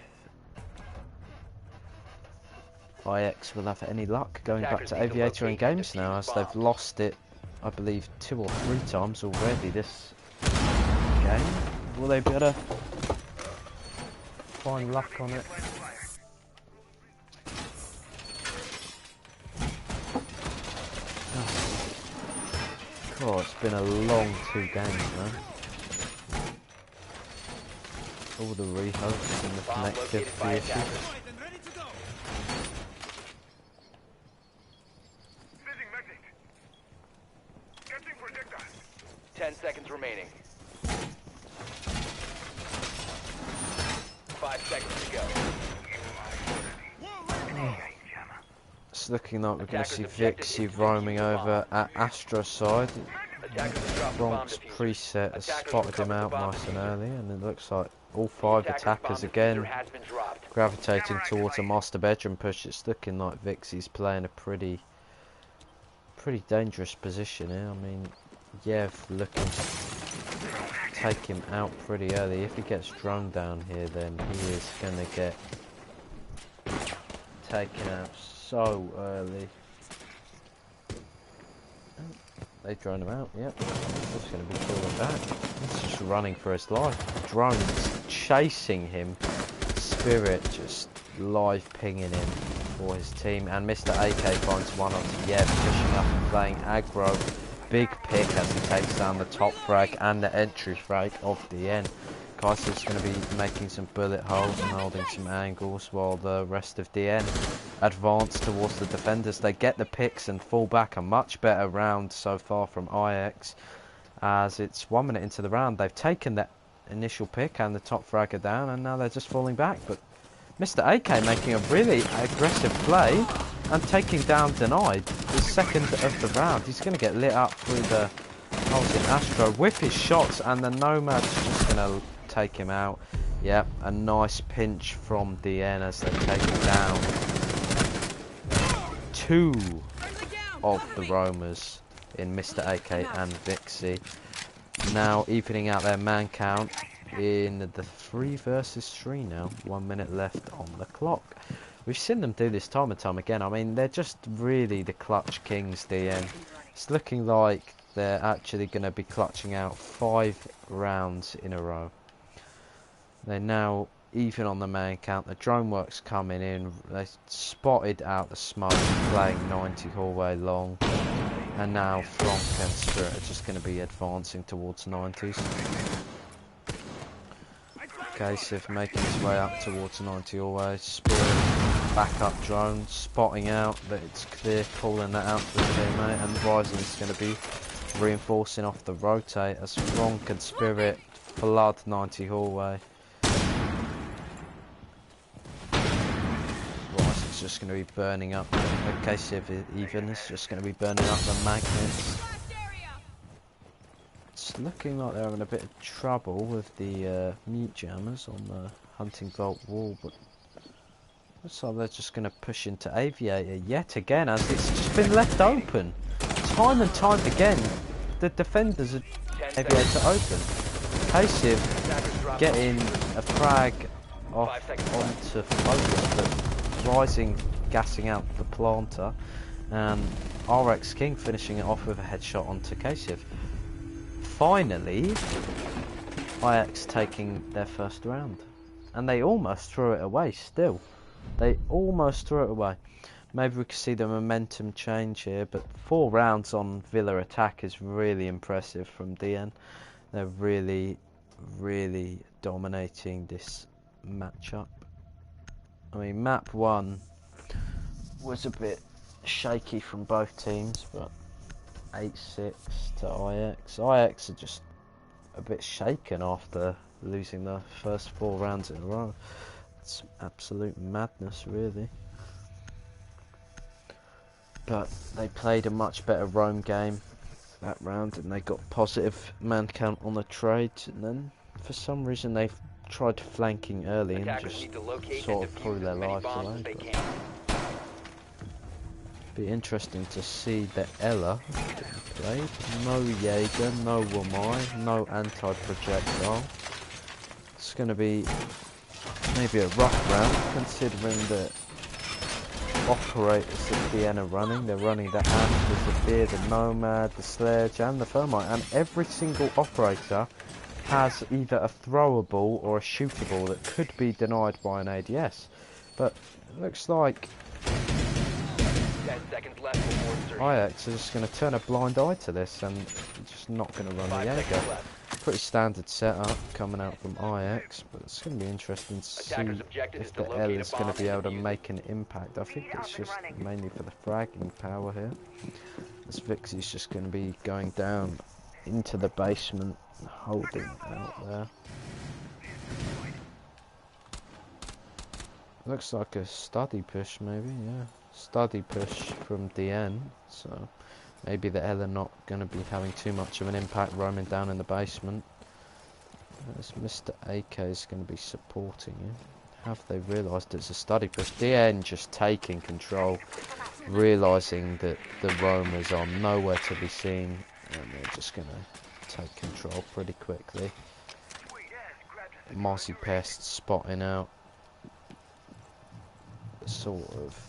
IX will have any luck going back to Aviator in games now, as they've lost it, I believe, 2 or 3 times already this game. Will they be able to find luck on it? Oh, it's been a long 2 games, man. All the rehosts and the connectivity issues. 10 seconds remaining. 5 seconds to go. It's looking like we're going to see Vixie roaming over at Astro's side. Bronx preset has spotted him out nice and early, and it looks like all 5 attackers again gravitating towards a master bedroom push. It's looking like Vixie's playing a pretty dangerous position here. I mean, Yev looking to take him out pretty early. If he gets drone down here, then he is going to get taken out so early. They drone him out, yep. Just going to be falling back. He's just running for his life. Drones chasing him. Spirit just live pinging him for his team. And Mr. AK finds one onto Yev, pushing up and playing aggro. Big pick as he takes down the top frag and the entry frag of the end. Kaiser's going to be making some bullet holes and holding some angles, while the rest of DN advance towards the defenders. They get the picks and fall back. A much better round so far from IX, as it's 1 minute into the round. They've taken that initial pick and the top fragger down, and now they're just falling back. But Mr. AK making a really aggressive play and taking down Denied, the second of the round. He's going to get lit up through the holes in Astro with his shots, and the Nomad's just going to take him out. Yep, a nice pinch from DN as they take him down. 2 of the roamers in Mr. AK and Vixie. Now evening out their man count in the 3 versus 3 now. 1 minute left on the clock. We've seen them do this time and time again. I mean, they're just really the clutch kings, DN. It's looking like they're actually going to be clutching out 5 rounds in a row. They're now even on the man count. The drone work's coming in. They spotted out the smoke, playing 90 hallway long. And now Frank and Spirit are just going to be advancing towards 90s. Kasif making his way up towards 90 hallway. Spirit backup drone, spotting out that it's clear, calling that out to his teammate. And Rising is going to be reinforcing off the rotate as Frank and Spirit flood 90 hallway. Just going to be burning up. Okay, Civ even is just going to be burning up the magnets. It's looking like they're having a bit of trouble with the mute jammers on the hunting vault wall, but looks like they're just going to push into Aviator yet again, as it's just been left open time and time again. The defenders are Aviator open. Civ getting a frag off onto Focus, but Rising gassing out the planter, and RX King finishing it off with a headshot onto Kasif. Finally, IX taking their first round. And they almost threw it away still. They almost threw it away. Maybe we could see the momentum change here, but 4 rounds on Villa attack is really impressive from DN. They're really, really dominating this matchup. I mean, map 1 was a bit shaky from both teams, but 8-6 to IX. IX are just a bit shaken after losing the first 4 rounds in a row. It's absolute madness, really. But they played a much better roam game that round, and they got positive man count on the trades, and then for some reason they tried flanking early and just sort of threw their lives away. Be interesting to see the Ella played. No Jaeger, no Wamai, no anti-projectile. It's going to be maybe a rough round, considering the operators that DN are running. They're running the Ant, the Zephyr, the Nomad, the Sledge and the Thermite, and every single operator has either a throwable or a shootable that could be denied by an ADS. But it looks like 10 seconds left before insertion. IX is just going to turn a blind eye to this and just not going to run the 5 Jaeger. seconds left. Pretty standard setup coming out from IX, but it's going to be interesting to see if the L is going to be able to make an impact. I think it's just mainly for the fragging power here, as Vixie's just going to be going down into the basement, holding out there. Looks like a study push, maybe, yeah. Study push from DN, so maybe the L are not going to be having too much of an impact roaming down in the basement. As Mr. AK is going to be supporting you. Have they realised it's a study push? DN just taking control, realising that the roamers are nowhere to be seen, and they're just going to take control pretty quickly. Marcy Pest spotting out the sort of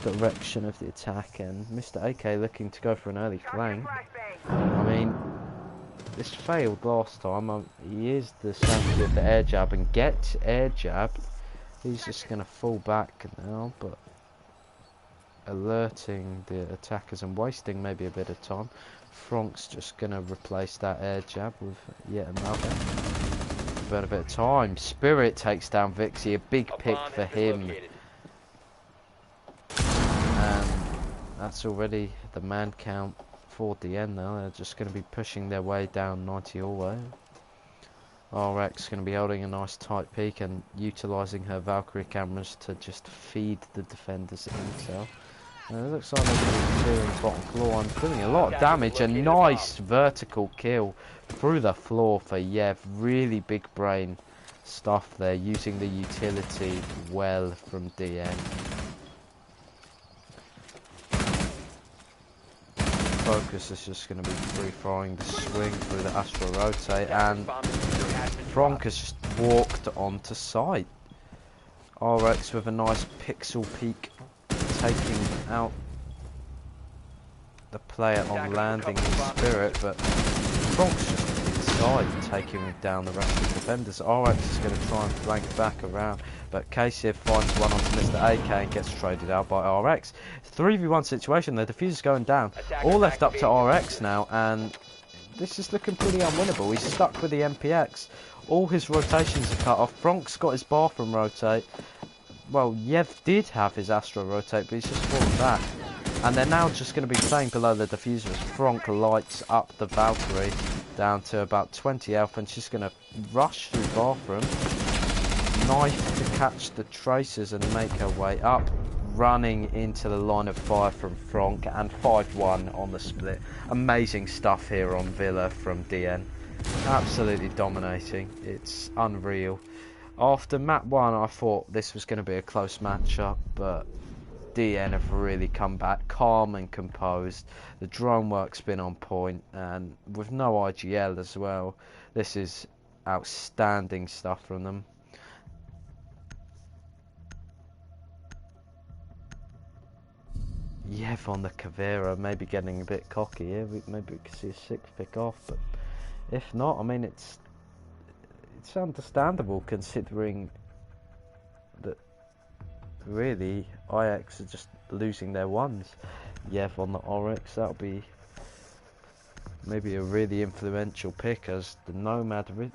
direction of the attack, and Mr. AK looking to go for an early flank. I mean, this failed last time. He is the champion of the air jab and gets air jabbed. He's just going to fall back now, but alerting the attackers and wasting maybe a bit of time. Fronk's just going to replace that air jab with yet another. Burn a bit of time. Spirit takes down Vixie, a big pick for him. And that's already the man count for DN now. They're just going to be pushing their way down 90 all way. RX going to be holding a nice tight peek and utilising her Valkyrie cameras to just feed the defenders intel. And it looks like they're going to be clearing bottom floor and doing a lot of damage. A nice vertical kill through the floor for Yev. Really big brain stuff there, using the utility well from DN. Focus is just going to be free-throwing the swing through the Astro Rotate, and Frank has just walked onto site. RX with a nice pixel peek, taking out the player on landing in Spirit, but Frank's just inside, taking down the rest of the defenders. RX is going to try and flank back around, but Casey finds one onto Mr. AK and gets traded out by RX. 3v1 situation, the diffuser's going down. All left up to RX now, and this is looking pretty unwinnable. He's stuck with the MPX. All his rotations are cut off. Frank's got his bathroom rotate. Well, Yev did have his Astro rotate, but he's just fallen back. And they're now just going to be playing below the diffuser as Frank lights up the Valkyrie down to about 20 health, and she's going to rush through bathroom. Knife to catch the tracers and make her way up, running into the line of fire from Frank, and 5-1 on the split. Amazing stuff here on Villa from DN. Absolutely dominating. It's unreal. After map 1 I thought this was going to be a close matchup, but DN have really come back calm and composed. The drone work's been on point, and with no IGL as well. This is outstanding stuff from them. Yev on the Kavera, maybe getting a bit cocky here. Maybe we could see a 6 pick off, but If not, I mean, it's understandable considering that really IX are just losing their ones. Yev on the Oryx, that'll be maybe a really influential pick, as the Nomad the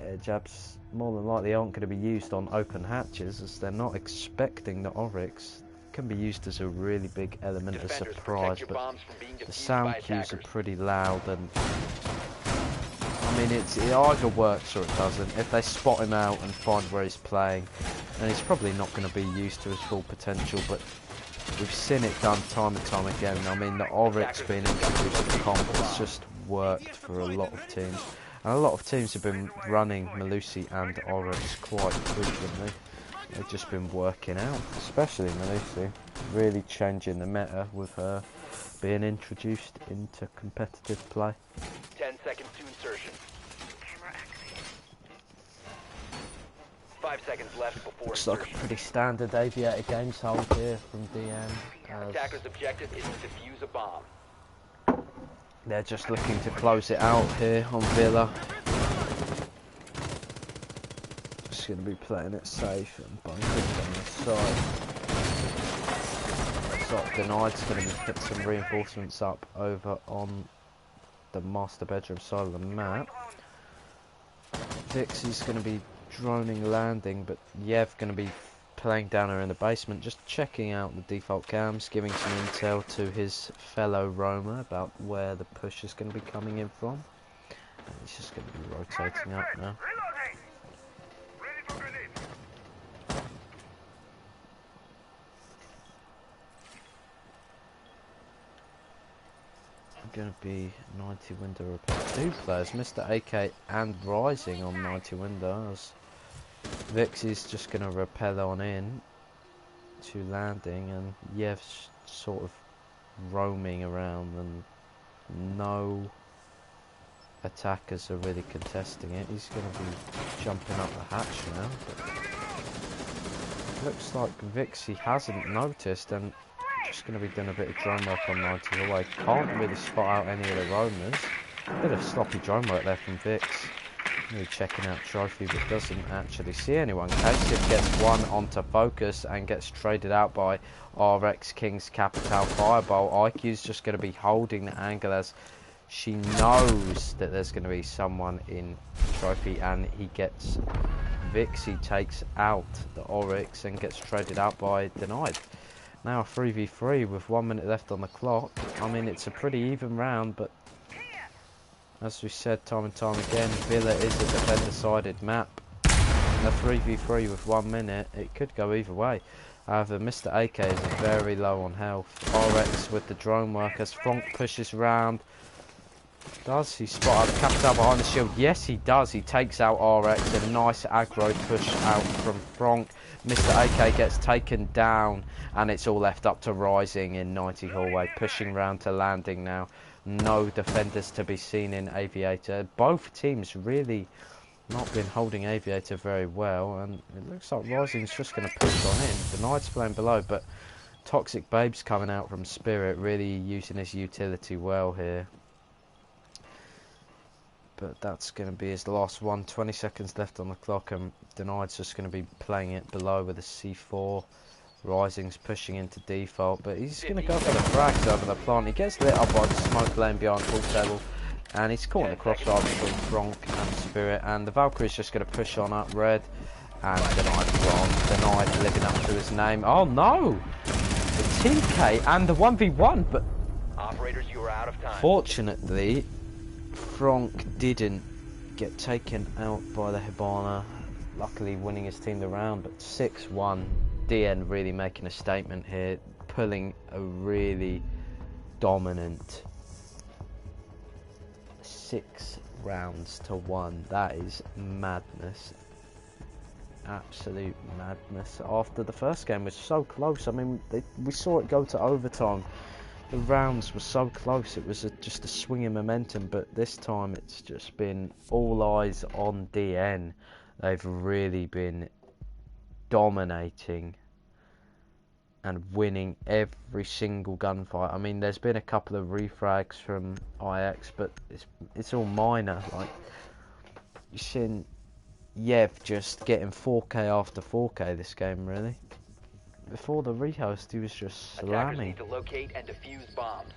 air jabs more than likely aren't going to be used on open hatches, as they're not expecting the Oryx. It can be used as a really big element of Defenders, surprise, protect your but bombs from being the defused sound by cues are attackers. pretty loud, and I mean, it either works or it doesn't. If they spot him out and find where he's playing, then he's probably not going to be used to his full potential, but we've seen it done time and time again. I mean, the Oryx being introduced to the comp has just worked for a lot of teams. And a lot of teams have been running Malusi and Oryx quite frequently. They've just been working out, especially Malusi, really changing the meta with her being introduced into competitive play. 10 seconds to insertion. 5 seconds left before Looks like a insertion. pretty standard Aviator games hold here from DM. Attacker's objective is to defuse a bomb. They're just looking to close it out here on Villa. Just going to be playing it safe and bunkered on the side. Looks like Denied's going to be put some reinforcements up over on the master bedroom side of the map. Vixie's going to be droning landing, but Yev going to be playing down her in the basement, just checking out the default cams, giving some intel to his fellow roamer about where the push is going to be coming in from. And he's just going to be rotating up now. Going to be 90 window repair. 2 players, Mr. AK and Rising on 90 windows. Vixie's just going to rappel on in to landing, and Yev's sort of roaming around, and no attackers are really contesting it. He's going to be jumping up the hatch now, but it looks like Vixie hasn't noticed, and just going to be doing a bit of drone work on 90 away. Can't really spot out any of the roamers. Bit of sloppy drone work there from Vix. Really checking out Trophy, but doesn't actually see anyone. Kasif gets one onto focus and gets traded out by RX King's Capital Fireball. IQ's just going to be holding the angle as she knows that there's going to be someone in Trophy, and he gets Vixie takes out the Oryx and gets traded out by Denied. Now 3v3 with 1 minute left on the clock. I mean, it's a pretty even round, but as we said time and time again, Villa is a defender-sided map. A 3v3 with 1 minute, it could go either way. However, Mr. AK is very low on health. RX with the drone work as Frank pushes round. Does he spot out the Capital behind the shield? Yes, he does. He takes out RX. A nice aggro push out from Frank. Mr. AK gets taken down, and it's all left up to Rising in 90 hallway, pushing round to landing now. No defenders to be seen in Aviator. Both teams really not been holding Aviator very well, and it looks like Rising's just going to push on in. The Knight's playing below, but Toxic Babe's coming out from Spirit, really using his utility well here. But that's going to be his last one. 20 seconds left on the clock, and Denied's just going to be playing it below with a C4. Rising's pushing into default, but he's going to go for the frags over the plant. He gets lit up by the smoke lane behind full table, and he's caught in the crossfire between Frank and Spirit, and the Valkyrie's just going to push on up red, and Denied's gone. Denied living up to his name. Oh no! The TK and the 1v1, but Operators, you are out of time. fortunately, Frank didn't get taken out by the Hibana, luckily winning his team the round, but 6-1. DN really making a statement here, pulling a really dominant 6 rounds to 1. That is madness. Absolute madness. After the first game was so close, I mean, we saw it go to overtime. The rounds were so close, it was just a swing in momentum, but this time it's just been all eyes on DN. They've really been dominating and winning every single gunfight. I mean, there's been a couple of refrags from IX, but it's all minor. Like, you've seen Yev just getting 4K after 4K this game, really. Before the rehost, he was just Attackers slamming. need to locate and defuse bombs.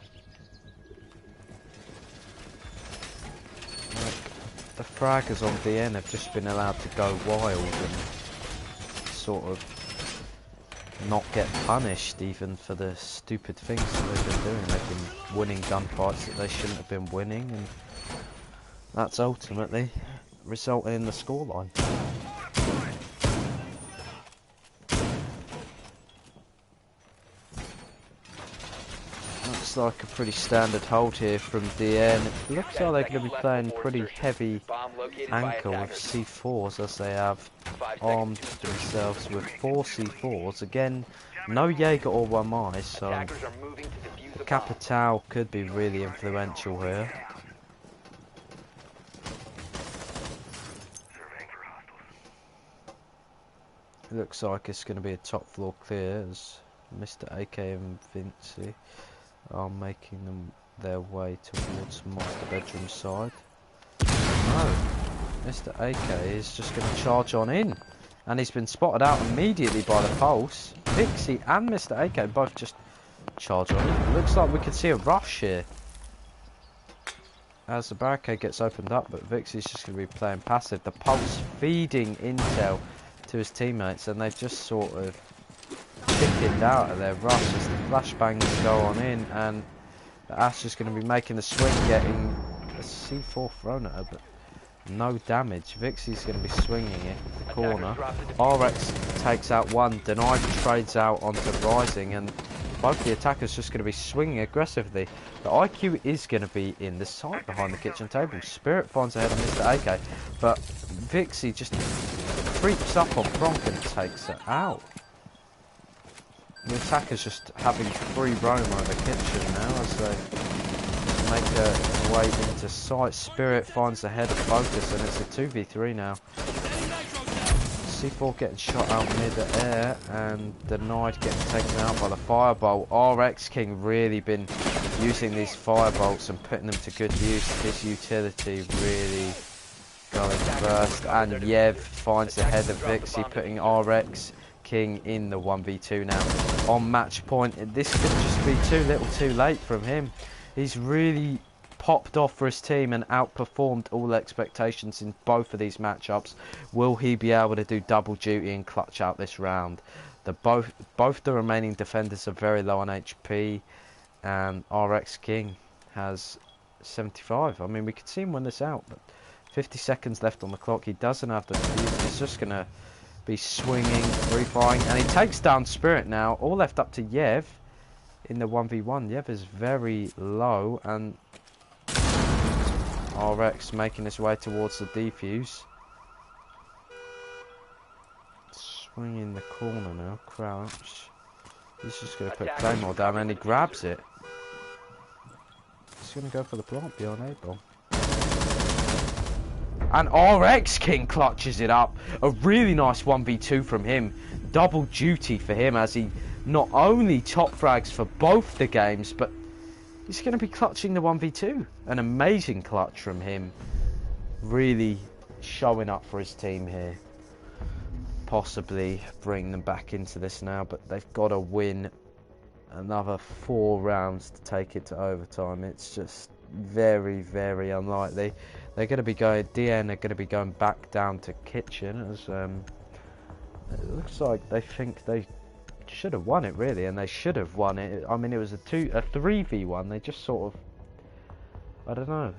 Like, the fraggers on DN have just been allowed to go wild and sort of not get punished even for the stupid things that they've been doing. They've been winning gunfights that they shouldn't have been winning, and that's ultimately resulting in the scoreline. Looks like a pretty standard hold here from DN. It looks like they're going to be playing pretty heavy anchor with C4s, as they have armed themselves with 4 C4s. Again, no Jaeger or 1 so Capital could be really influential here. It looks like it's going to be a top floor clear as Mr. AK and Vinci are making their way towards master bedroom side. No, Mr. AK is just going to charge on in, and he's been spotted out immediately by the pulse. Vixie and Mr. AK both just charge on in. It looks like we could see a rush here as the barricade gets opened up, but Vixie's just going to be playing passive. The pulse feeding intel to his teammates, and they've just sort of chickened out of their rush as the flashbangs go on in, and Ash is going to be making the swing, getting a C4 thrown at her, but no damage. Vixie's going to be swinging it to the corner. RX takes out one, Denied trades out onto Rising, and both the attackers just going to be swinging aggressively. The IQ is going to be in the side behind the kitchen table. Spirit finds ahead of Mr. AK, but Vixie just creeps up on Bronk and takes her out. The attacker's just having free roam over the kitchen now as they make their way into sight. Spirit finds the head of focus, and it's a 2v3 now. C4 getting shot out mid-air, and Denied getting taken out by the firebolt. RX King really been using these firebolts and putting them to good use. His utility really going first, and Yev finds the head of Vixie, putting RX King in the 1v2 now on match point. This could just be too little too late from him. He's really popped off for his team and outperformed all expectations in both of these matchups. Will he be able to do double duty and clutch out this round? Both the remaining defenders are very low on HP, and RX King has 75. I mean, we could see him win this out, but 50 seconds left on the clock. He doesn't have the fuse. He's just going to be swinging, free firing, and he takes down Spirit now. All left up to Yev in the 1v1. Yev is very low, and RX making his way towards the defuse. Swinging the corner now, crouch. He's just going to put Claymore down, and he grabs it. He's going to go for the plant beyond A-bomb. And RX King clutches it up. A really nice 1v2 from him. Double duty for him as he not only top frags for both the games, but he's going to be clutching the 1v2. An amazing clutch from him. Really showing up for his team here. Possibly bring them back into this now, but they've got to win another 4 rounds to take it to overtime. It's just very, very unlikely. They're going to be going, DN are going to be going back down to kitchen as it looks like they think they should have won it really, and they should have won it. I mean, it was a 3v1. They just sort of, I don't know.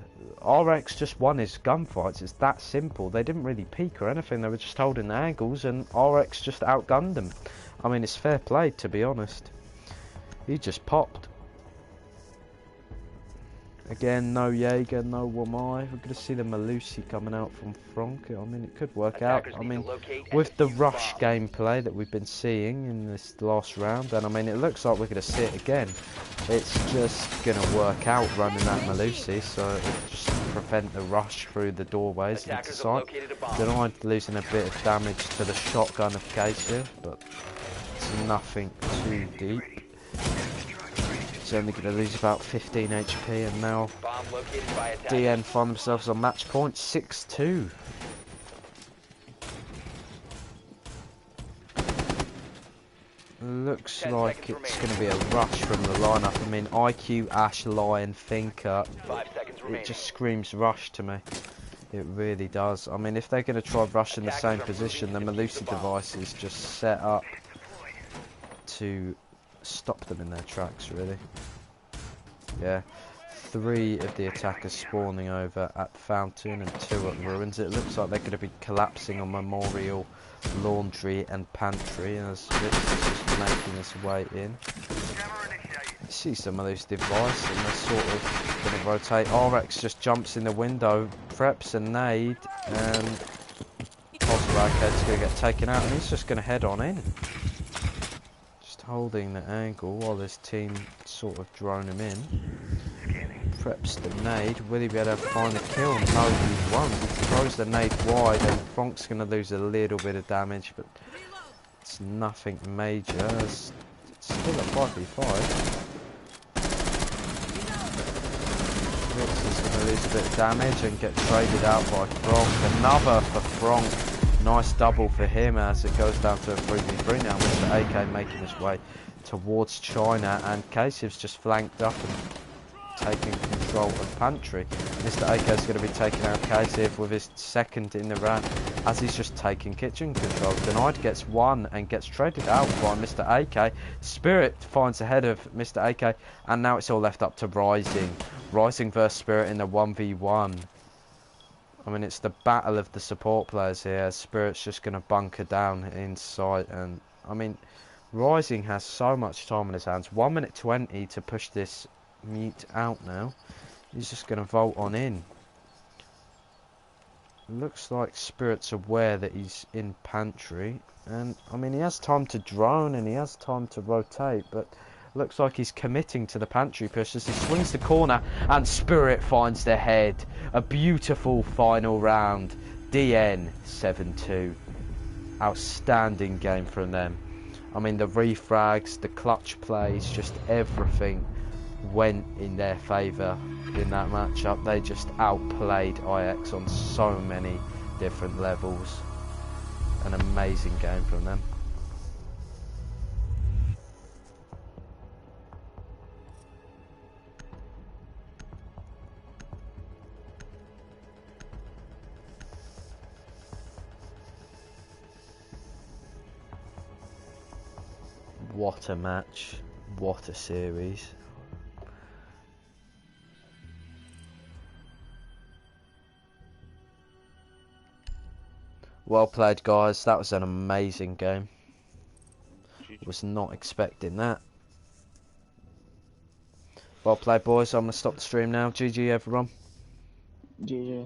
RX just won his gunfights. It's that simple. They didn't really peek or anything. They were just holding the angles, and RX just outgunned them. I mean, it's fair play, to be honest. He just popped. Again, no Jaeger, no Wamai. We're going to see the Malusi coming out from Frank. I mean, it could work out. I mean, with the rush gameplay that we've been seeing in this last round, and I mean, it looks like we're going to see it again. It's just going to work out running that Malusi, so it'll just prevent the rush through the doorways into sight. Denied losing a bit of damage to the shotgun of Casey, but it's nothing too deep. He's only going to lose about 15 HP, and now Bomb located by attack. DN find themselves on match point 6-2. Looks 10 like seconds it's remaining. going to be a rush from the lineup. I mean, IQ, Ash, Lion, Thinker. 5 seconds remaining. It just screams rush to me. It really does. I mean, if they're going to try rush in the same Attackers are position, the moving to defuse Melusi the bomb. device is just set up to stop them in their tracks, really. Yeah. 3 of the attackers spawning over at Fountain and 2 at Ruins. It looks like they're going to be collapsing on Memorial, Laundry and Pantry as Ritz is just making his way in. You see some of those devices and they're sort of going to rotate. RX just jumps in the window, preps a nade, and Osraked's going to get taken out, and he's just going to head on in. Just holding the angle while his team sort of drone him in. Preps the nade. Will he be able to find the kill? No, he won't. He throws the nade wide, and Fronk's going to lose a little bit of damage, but it's nothing major. It's still a 5v5. Ritz is going to lose a bit of damage and get traded out by Fronk. Another for Fronk. Nice double for him as it goes down to a 3v3 now. Mr. AK making his way towards China, and Kasev's just flanked up and taking control of Pantry. Mr. AK is going to be taking out Kasev with his second in the round as he's just taking kitchen control. Denied gets 1 and gets traded out by Mr. AK. Spirit finds ahead of Mr. AK, and now it's all left up to Rising. Rising versus Spirit in the 1v1. I mean, it's the battle of the support players here. Spirit's just going to bunker down inside, and I mean, Rising has so much time on his hands. 1 minute 20 to push this mute out now. He's just going to vault on in. Looks like Spirit's aware that he's in Pantry, and I mean, he has time to drone and he has time to rotate, but looks like he's committing to the Pantry push as he swings the corner, and Spirit finds the head. A beautiful final round. DN 7-2. Outstanding game from them. I mean, the refrags, the clutch plays, just everything went in their favour in that matchup. They just outplayed IX on so many different levels. An amazing game from them. What a match. What a series. Well played, guys. That was an amazing game. Was not expecting that. Well played, boys. I'm going to stop the stream now. GG, everyone. GG.